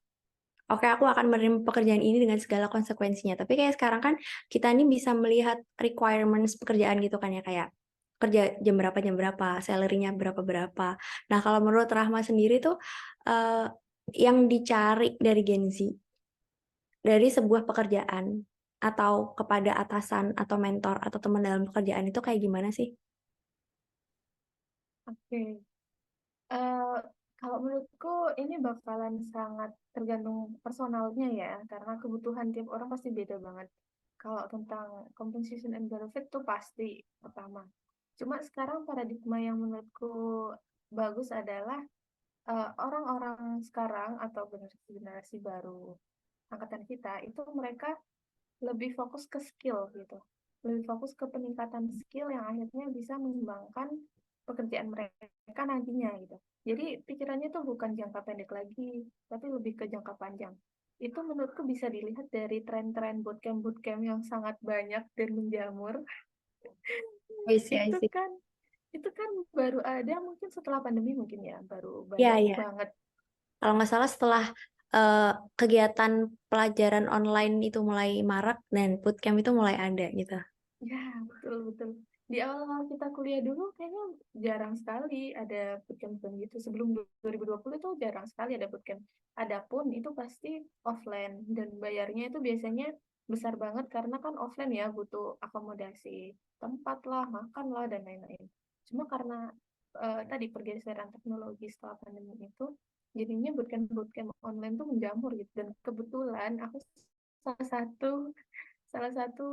oke, aku akan menerima pekerjaan ini dengan segala konsekuensinya. Tapi kayak sekarang kan kita ini bisa melihat requirements pekerjaan gitu kan ya kayak kerja jam berapa, salary-nya berapa-berapa. Nah, kalau menurut Rahma sendiri tuh eh, yang dicari dari Gen Z dari sebuah pekerjaan atau kepada atasan atau mentor atau teman dalam pekerjaan itu kayak gimana sih? Oke. Eh, Kalau menurutku ini bakalan sangat tergantung personalnya ya, karena kebutuhan tiap orang pasti beda banget. Kalau tentang compensation and benefit tuh pasti pertama. Cuma sekarang paradigma yang menurutku bagus adalah orang-orang sekarang atau generasi-generasi baru angkatan kita itu mereka lebih fokus ke skill gitu. Lebih fokus ke peningkatan skill yang akhirnya bisa mengembangkan pekerjaan mereka nantinya gitu. Jadi pikirannya tuh bukan jangka pendek lagi, tapi lebih ke jangka panjang. Itu menurutku bisa dilihat dari tren-tren bootcamp-bootcamp yang sangat banyak dan menjamur. I see, I Itu see. kan itu kan baru ada mungkin setelah pandemi mungkin ya, baru Iya, banyak iya. banget. Kalau nggak salah setelah kegiatan pelajaran online itu mulai marak dan bootcamp itu mulai ada gitu. Ya, betul betul. Di awal-awal kita kuliah dulu kayaknya jarang sekali ada bootcamp gitu. Sebelum 2020 itu jarang sekali ada bootcamp. Adapun itu pasti offline dan bayarnya itu biasanya besar banget karena kan offline ya butuh akomodasi tempat lah, makan lah dan lain-lain. Cuma karena tadi pergeseran teknologi setelah pandemi itu jadinya bootcamp-bootcamp online tuh menjamur gitu dan kebetulan aku salah satu salah satu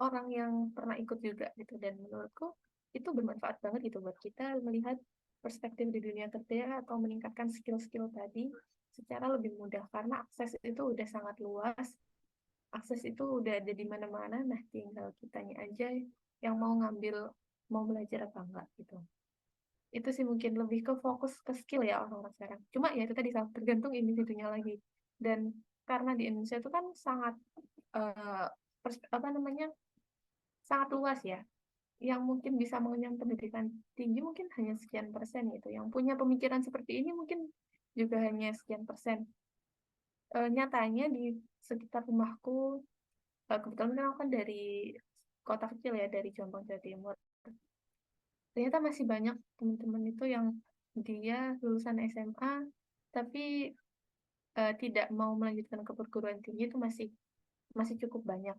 orang yang pernah ikut juga gitu dan menurutku itu bermanfaat banget gitu buat kita melihat perspektif di dunia kerja atau meningkatkan skill-skill tadi secara lebih mudah karena akses itu udah sangat luas, akses itu udah ada di mana-mana, nah tinggal kitanya aja yang mau ngambil, mau belajar apa enggak gitu. Itu sih mungkin lebih ke fokus ke skill ya orang-orang sekarang. Cuma ya itu tadi tergantung individunya lagi. Dan karena di Indonesia itu kan sangat eh, apa namanya sangat luas ya. Yang mungkin bisa mengenyam pendidikan tinggi mungkin hanya sekian persen gitu. Yang punya pemikiran seperti ini mungkin juga hanya sekian persen. Nyatanya di sekitar rumahku, kebetulan kan aku kan dari kota kecil ya, dari Jombang, Jawa Timur. Ternyata masih banyak teman-teman itu yang dia lulusan SMA, tapi tidak mau melanjutkan ke perguruan tinggi itu masih masih cukup banyak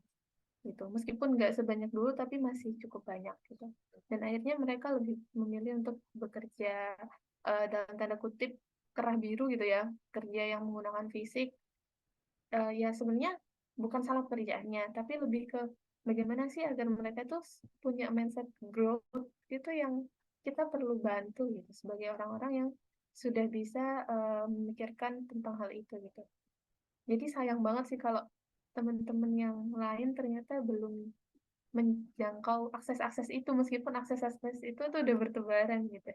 gitu. Meskipun nggak sebanyak dulu, tapi masih cukup banyak gitu. Dan akhirnya mereka lebih memilih untuk bekerja dalam tanda kutip kerah biru gitu ya, kerja yang menggunakan fisik. Ya sebenarnya bukan salah pekerjaannya, tapi lebih ke bagaimana sih agar mereka tuh punya mindset growth itu yang kita perlu bantu gitu sebagai orang-orang yang sudah bisa memikirkan tentang hal itu gitu. Jadi sayang banget sih kalau teman-teman yang lain ternyata belum menjangkau akses-akses itu meskipun akses-akses itu tuh udah bertebaran gitu.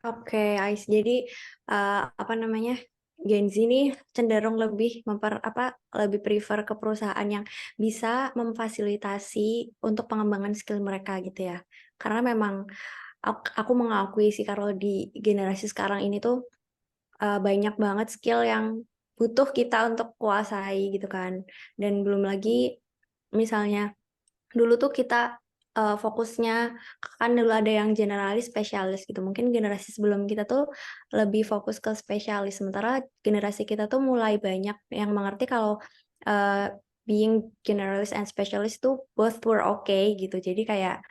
Oke, Ais. Jadi apa namanya? Gen Z ini cenderung lebih prefer ke perusahaan yang bisa memfasilitasi untuk pengembangan skill mereka gitu ya. Karena memang aku mengakui sih kalau di generasi sekarang ini tuh banyak banget skill yang butuh kita untuk kuasai gitu kan. Dan belum lagi misalnya dulu tuh kita fokusnya kan dulu ada yang generalis, spesialis gitu. Mungkin generasi sebelum kita tuh lebih fokus ke spesialis, sementara generasi kita tuh mulai banyak yang mengerti kalau uh, being generalist and specialist tuh both were okay gitu. Jadi kayak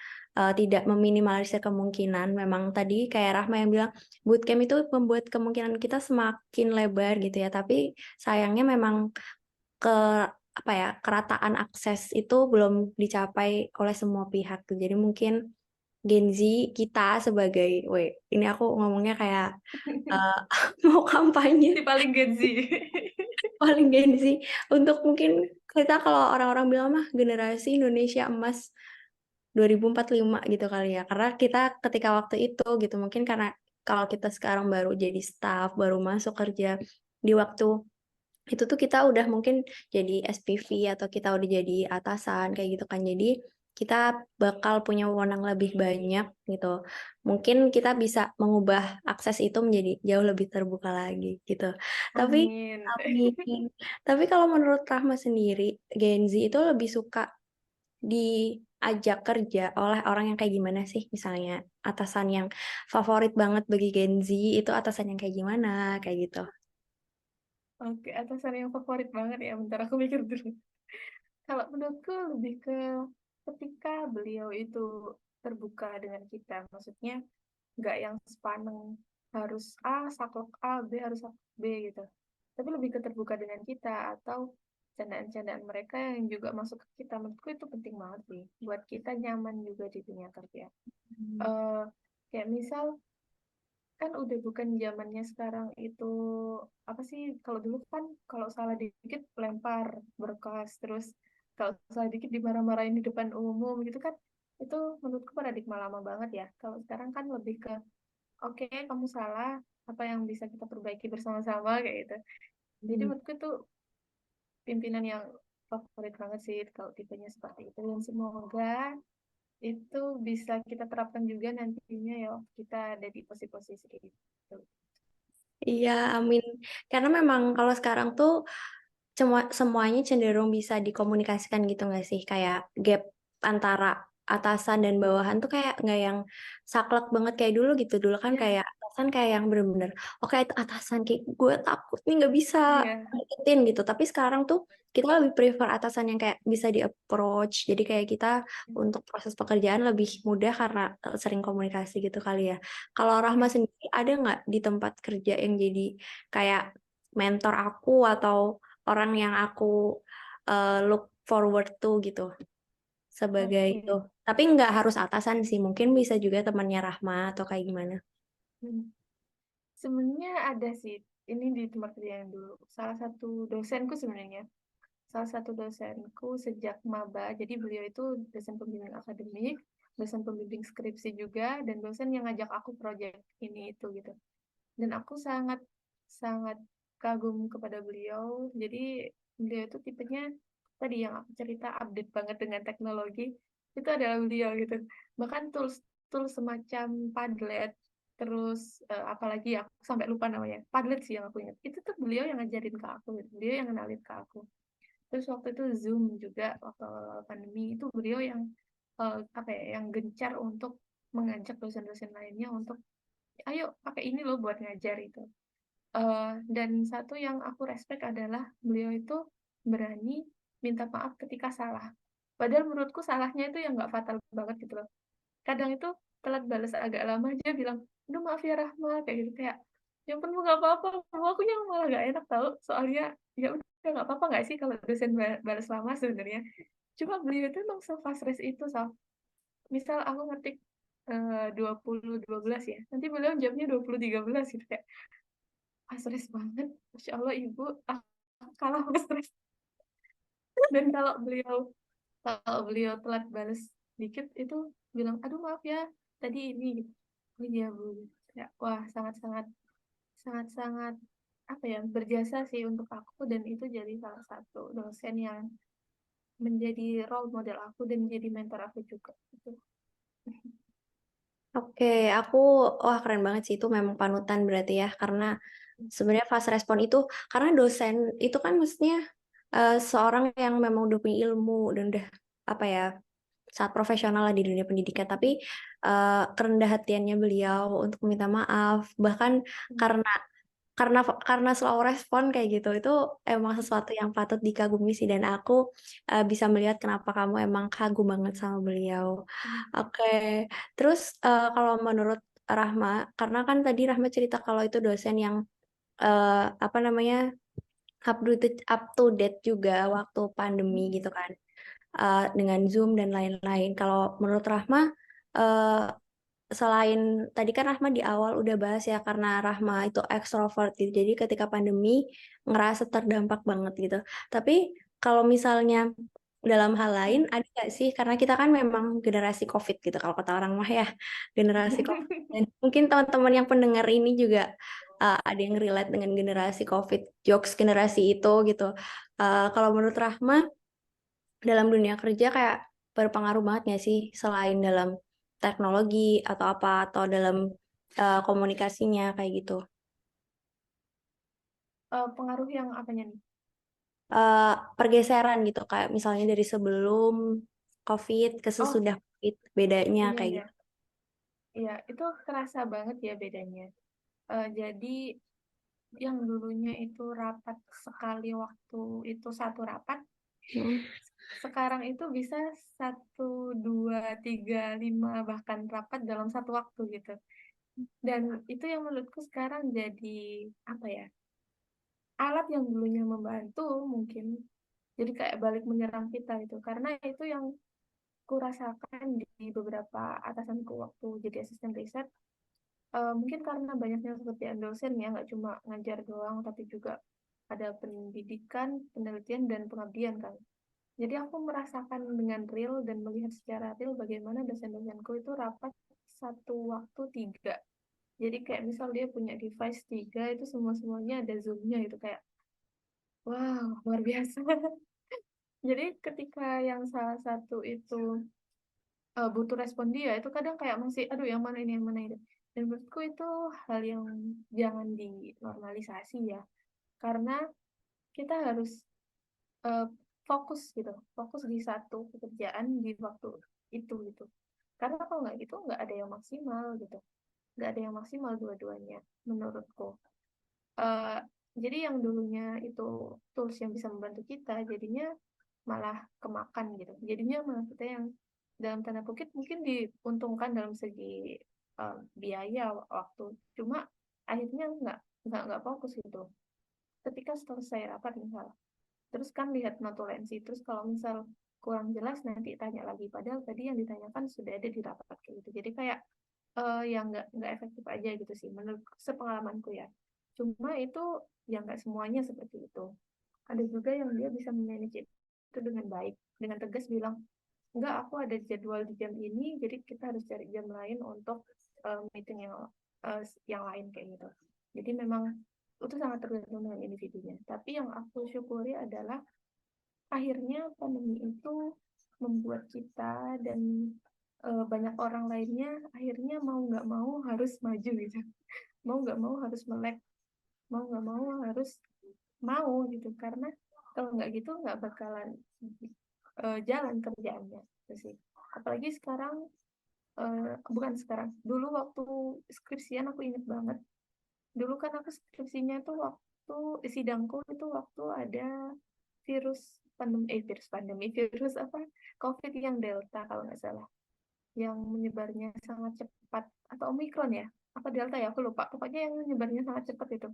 tidak meminimalisir kemungkinan. Memang tadi kayak Rahma yang bilang bootcamp itu membuat kemungkinan kita semakin lebar gitu ya. Tapi sayangnya memang ke apa ya, kerataan akses itu belum dicapai oleh semua pihak tuh. Jadi mungkin Gen Z kita sebagai, ini aku ngomongnya kayak uh, mau kampanye Si paling Gen Z. paling Gen Z untuk mungkin kita kalau orang-orang bilang mah generasi Indonesia emas 2045 gitu kali ya. Karena kita ketika waktu itu gitu mungkin karena kalau kita sekarang baru jadi staff, baru masuk kerja di waktu itu tuh kita udah mungkin jadi SPV atau kita udah jadi atasan kayak gitu kan. Jadi kita bakal punya wewenang lebih banyak gitu. Mungkin kita bisa mengubah akses itu menjadi jauh lebih terbuka lagi gitu. Tapi Amin. tapi tapi kalau menurut Rahma sendiri, Gen Z itu lebih suka diajak kerja oleh orang yang kayak gimana sih? Misalnya atasan yang favorit banget bagi Gen Z itu atasan yang kayak gimana kayak gitu. Oke, atasan yang favorit banget ya. Bentar aku mikir dulu. Kalau menurutku lebih ke ketika beliau itu terbuka dengan kita. Maksudnya nggak yang sepaneng harus A, saklek A, B harus saklek B gitu. Tapi lebih ke terbuka dengan kita atau candaan-candaan mereka yang juga masuk ke kita. Menurutku itu penting banget sih. Buat kita nyaman juga di dunia kerja. Hmm. Eh Kayak misal kan udah bukan zamannya sekarang itu, apa sih, kalau dulu kan kalau salah dikit lempar berkas, terus kalau salah dikit dimarah-marahin di depan umum gitu kan, itu menurutku paradigma lama banget ya. Kalau sekarang kan lebih ke oke, kamu salah, apa yang bisa kita perbaiki bersama-sama kayak gitu. Jadi Hmm. menurutku itu pimpinan yang favorit banget sih kalau tipenya seperti itu. Dan semoga itu bisa kita terapkan juga nantinya ya waktu kita ada di posisi-posisi kayak gitu. Iya, amin. Karena memang kalau sekarang tuh semuanya cenderung bisa dikomunikasikan gitu nggak sih? Kayak gap antara atasan dan bawahan tuh kayak nggak yang saklek banget kayak dulu gitu. Dulu kan Ya, kayak atasan kayak yang bener-bener, oke itu atasan kayak gue takut nih nggak bisa iya, deketin gitu. Tapi sekarang tuh kita lebih prefer atasan yang kayak bisa di approach. Jadi kayak kita untuk proses pekerjaan lebih mudah karena sering komunikasi gitu kali ya. Kalau Rahma ya. sendiri ada nggak di tempat kerja yang jadi kayak mentor aku atau orang yang aku look forward to gitu sebagai itu. Oke. Tapi nggak harus atasan sih, mungkin bisa juga temannya Rahma atau kayak gimana. Hmm. Sebenarnya ada sih, ini di tempat kerja yang dulu. Salah satu dosenku sebenarnya, salah satu dosenku sejak maba. Jadi beliau itu dosen pembimbing akademik, dosen pembimbing skripsi juga, dan dosen yang ngajak aku proyek ini itu gitu. Dan aku sangat sangat kagum kepada beliau. Jadi beliau itu tipenya tadi yang aku cerita update banget dengan teknologi, itu adalah beliau gitu. Bahkan tools tools semacam Padlet, terus apalagi ya, aku sampai lupa namanya, Padlet sih yang aku ingat, itu tuh beliau yang ngajarin ke aku gitu. Beliau yang kenalin ke aku. Terus waktu itu Zoom juga, waktu pandemi itu beliau yang apa ya, yang gencar untuk mengajak dosen-dosen lainnya untuk ayo pakai ini loh buat ngajar itu. Dan satu yang aku respect adalah beliau itu berani minta maaf ketika salah. Padahal menurutku salahnya itu yang nggak fatal banget gitu loh. Kadang itu telat balas agak lama aja bilang, aduh maaf ya Rahma, kayak gitu kayak, ya ampun nggak apa-apa, aku yang malah nggak enak tahu, soalnya ya udah nggak apa-apa nggak sih kalau dosen balas lama sebenarnya. Cuma beliau itu emang se-fast race itu, misal aku ngetik 20.12 ya, nanti beliau jamnya 20.13 gitu kayak, ah, stres banget. Masya Allah ibu, ah, kalah sama stres. Dan kalau beliau telat balas dikit itu bilang, aduh maaf ya, tadi ini. Oh iya bu. Ya, wah sangat-sangat sangat-sangat apa ya, berjasa sih untuk aku, dan itu jadi salah satu dosen yang menjadi role model aku dan jadi mentor aku juga. Gitu. Oke, aku wah keren banget sih itu memang panutan berarti ya karena sebenarnya fast respon itu karena dosen itu kan maksudnya seorang yang memang udah punya ilmu dan udah apa ya sangat profesional lah di dunia pendidikan tapi kerendah hatiannya beliau untuk meminta maaf bahkan karena karena slow respon kayak gitu itu emang sesuatu yang patut dikagumi sih dan aku bisa melihat kenapa kamu emang kagum banget sama beliau. Oke, terus kalau menurut Rahma, karena kan tadi Rahma cerita kalau itu dosen yang apa namanya up to date juga waktu pandemi gitu kan, dengan Zoom dan lain-lain. Kalau menurut Rahma, eh, selain tadi kan Rahma di awal udah bahas ya karena Rahma itu ekstrovert gitu. Jadi ketika pandemi ngerasa terdampak banget gitu. Tapi kalau misalnya dalam hal lain ada nggak sih? Karena kita kan memang generasi COVID gitu. Kalau kata orang mah ya generasi COVID. Dan mungkin teman-teman yang pendengar ini juga ada yang relate dengan generasi COVID, jokes generasi itu gitu. Kalau menurut Rahma dalam dunia kerja kayak berpengaruh banget nggak sih selain dalam teknologi atau apa atau dalam komunikasinya kayak gitu. Pengaruh yang apanya nih? Pergeseran gitu kayak misalnya dari sebelum COVID ke Oh sesudah COVID bedanya iya kayak iya gitu. iya, itu kerasa banget ya bedanya. Jadi yang dulunya itu rapat sekali waktu itu satu rapat, Hmm. sekarang itu bisa satu, dua, tiga, lima bahkan rapat dalam satu waktu gitu. Dan itu yang menurutku sekarang jadi apa ya, alat yang dulunya membantu mungkin jadi kayak balik menyerang kita itu, karena itu yang kurasakan di beberapa atasanku waktu jadi asisten riset. mungkin karena banyaknya pekerjaan dosen ya, nggak cuma ngajar doang, tapi juga ada pendidikan, penelitian, dan pengabdian kan. Jadi aku merasakan dengan real dan melihat secara real bagaimana dosen-dosenku itu rapat satu waktu 3. Jadi kayak misal dia punya device 3, itu semua-semuanya ada Zoom-nya gitu, kayak wow, luar biasa. Jadi ketika yang salah satu itu butuh respon dia, itu kadang kayak masih, aduh yang mana ini, yang mana ini. Dan menurutku itu hal yang jangan dinormalisasi ya, karena kita harus eh, fokus gitu, fokus di satu pekerjaan di waktu itu gitu. Karena kalau nggak gitu nggak ada yang maksimal gitu, nggak ada yang maksimal dua-duanya menurutku. Eh, jadi yang dulunya itu tools yang bisa membantu kita, jadinya malah kemakan gitu. Jadinya malah kita yang dalam tanda kutip mungkin diuntungkan dalam segi biaya waktu. Cuma akhirnya nggak fokus gitu. Ketika selesai rapat misal, terus kan lihat notulensi, terus kalau misal kurang jelas nanti tanya lagi. Padahal tadi yang ditanyakan sudah ada di rapat kayak gitu. Jadi kayak yang nggak efektif aja gitu sih menurut sepengalamanku ya. Cuma itu yang nggak semuanya seperti itu. Ada juga yang dia bisa manage itu dengan baik, dengan tegas bilang, enggak, aku ada jadwal di jam ini, jadi kita harus cari jam lain untuk meeting yang lain kayak gitu. Jadi memang itu sangat tergantung dengan individunya. Tapi yang aku syukuri adalah akhirnya pandemi itu membuat kita dan banyak orang lainnya akhirnya mau nggak mau harus maju gitu, mau nggak mau harus melek, mau nggak mau harus mau gitu, karena kalau nggak gitu nggak bakalan jalan kerjaannya gitu sih. Apalagi sekarang, bukan sekarang, dulu waktu skripsian aku inget banget, dulu kan aku skripsinya tuh waktu sidangku itu waktu ada virus virus apa, COVID yang Delta kalau nggak salah, yang menyebarnya sangat cepat, atau Omikron ya, apa Delta ya, aku lupa. Pokoknya yang menyebarnya sangat cepat itu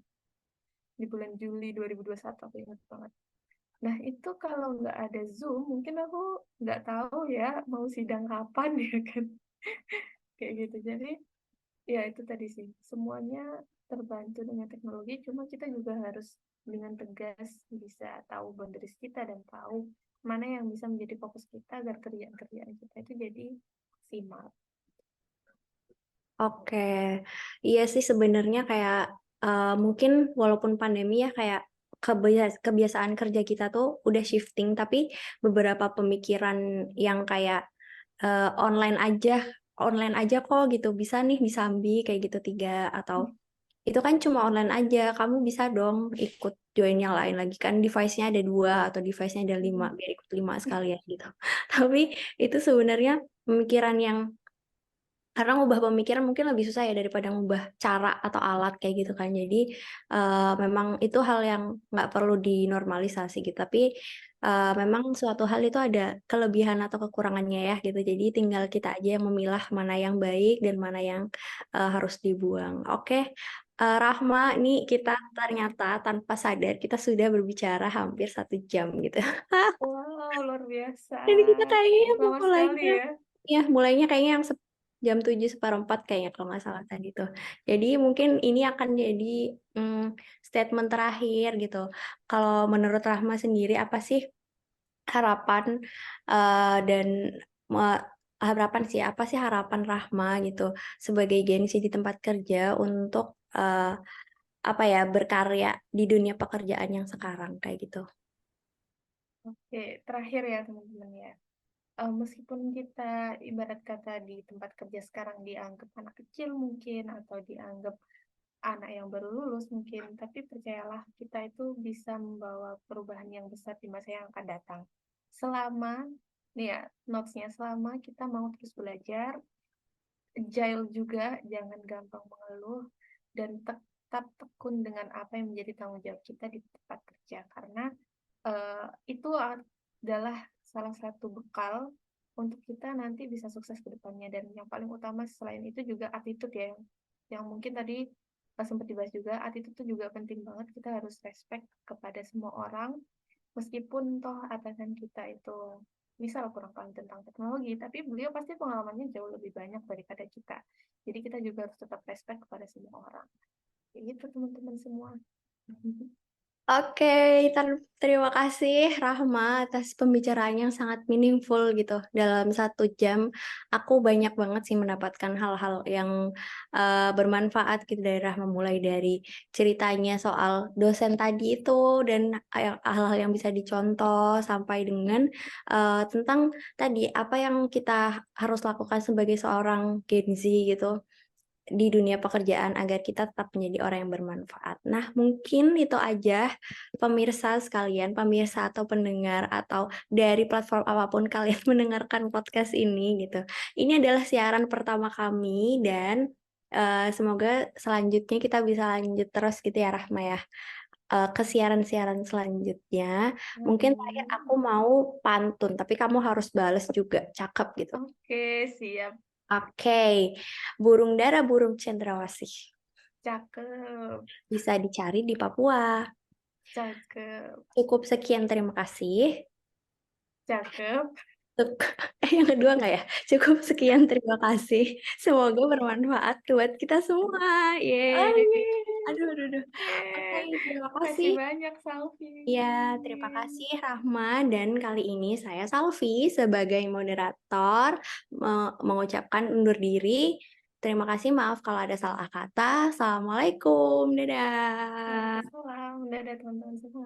di bulan Juli 2021, aku ingat banget. Nah, itu kalau nggak ada Zoom, mungkin aku nggak tahu ya mau sidang kapan ya kan. Kayak gitu. Jadi, ya itu tadi sih. Semuanya terbantu dengan teknologi, cuma kita juga harus dengan tegas bisa tahu boundaries kita dan tahu mana yang bisa menjadi fokus kita agar kerjaan-kerjaan kita itu jadi maksimal. Oke, iya sih sebenarnya kayak mungkin walaupun pandemi ya kayak kebiasaan kerja kita tuh udah shifting, tapi beberapa pemikiran yang kayak online aja kok gitu, bisa nih disambi kayak gitu 3 atau itu kan cuma online aja, kamu bisa dong ikut join yang lain lagi kan device-nya ada 2 atau device-nya ada 5 biar ikut 5 sekalian gitu. Tapi itu sebenarnya pemikiran yang karena ngubah pemikiran mungkin lebih susah ya daripada ngubah cara atau alat kayak gitu kan. Jadi, memang itu hal yang nggak perlu dinormalisasi gitu, tapi, memang suatu hal itu ada kelebihan atau kekurangannya ya gitu. Jadi tinggal kita aja yang memilah mana yang baik dan mana yang, harus dibuang. Oke, Rahma, nih kita ternyata tanpa sadar kita sudah berbicara hampir 1 jam gitu. Wow, luar biasa. Jadi kita kayaknya mau Lama sekali mulainya ya. ya mulainya kayaknya yang jam 7:04 kayaknya kalau nggak salah tadi tuh. Jadi mungkin ini akan jadi, statement terakhir gitu. Kalau menurut Rahma sendiri apa sih harapan, dan me harapan sih, apa sih harapan Rahma gitu sebagai Gen Z di tempat kerja untuk, apa ya, berkarya di dunia pekerjaan yang sekarang kayak gitu? Oke, terakhir ya teman-teman ya. Meskipun kita ibarat kata di tempat kerja sekarang dianggap anak kecil mungkin, atau dianggap anak yang baru lulus mungkin, tapi percayalah kita itu bisa membawa perubahan yang besar di masa yang akan datang. Selama, nih ya, notes-nya, selama kita mau terus belajar, agile juga, jangan gampang mengeluh, dan tetap tekun dengan apa yang menjadi tanggung jawab kita di tempat kerja. Karena itu adalah salah satu bekal untuk kita nanti bisa sukses ke depannya. Dan yang paling utama selain itu juga attitude ya, yang mungkin tadi sempat dibahas juga, attitude itu juga penting banget. Kita harus respect kepada semua orang, meskipun toh atasan kita itu bisa lah kurang paham tentang teknologi, tapi beliau pasti pengalamannya jauh lebih banyak daripada kita. Jadi kita juga harus tetap respect kepada semua orang. Kayak gitu teman-teman semua. Oke, terima kasih Rahma atas pembicaraan yang sangat meaningful gitu. Dalam 1 jam, aku banyak banget sih mendapatkan hal-hal yang bermanfaat gitu dari Rahma. Mulai dari ceritanya soal dosen tadi itu dan hal-hal yang bisa dicontoh sampai dengan tentang tadi apa yang kita harus lakukan sebagai seorang Gen Z gitu di dunia pekerjaan agar kita tetap menjadi orang yang bermanfaat. Nah, mungkin itu aja pemirsa sekalian, pemirsa atau pendengar atau dari platform apapun kalian mendengarkan podcast ini gitu. Ini adalah siaran pertama kami dan semoga selanjutnya kita bisa lanjut terus gitu ya Rahma ya. Ke siaran-siaran selanjutnya. Mungkin terakhir aku mau pantun, tapi kamu harus bales juga, cakep gitu. Oke, siap. Oke, burung dara burung cendrawasih. Cakep, Bisa dicari di Papua. cakep, Cukup sekian, terima kasih. cakep. Yang kedua nggak ya? Cukup sekian, terima kasih. Semoga bermanfaat buat kita semua. Yeay. Amin. Aduh, aduh, aduh. Oke, Oke. terima kasih. Makasih banyak, Salvi. Ya, terima kasih Rahma. Dan kali ini saya Salvi sebagai moderator mengucapkan undur diri. Terima kasih, maaf kalau ada salah kata. Assalamualaikum, dadah. Waalaikumsalam. Dadah teman-teman semua.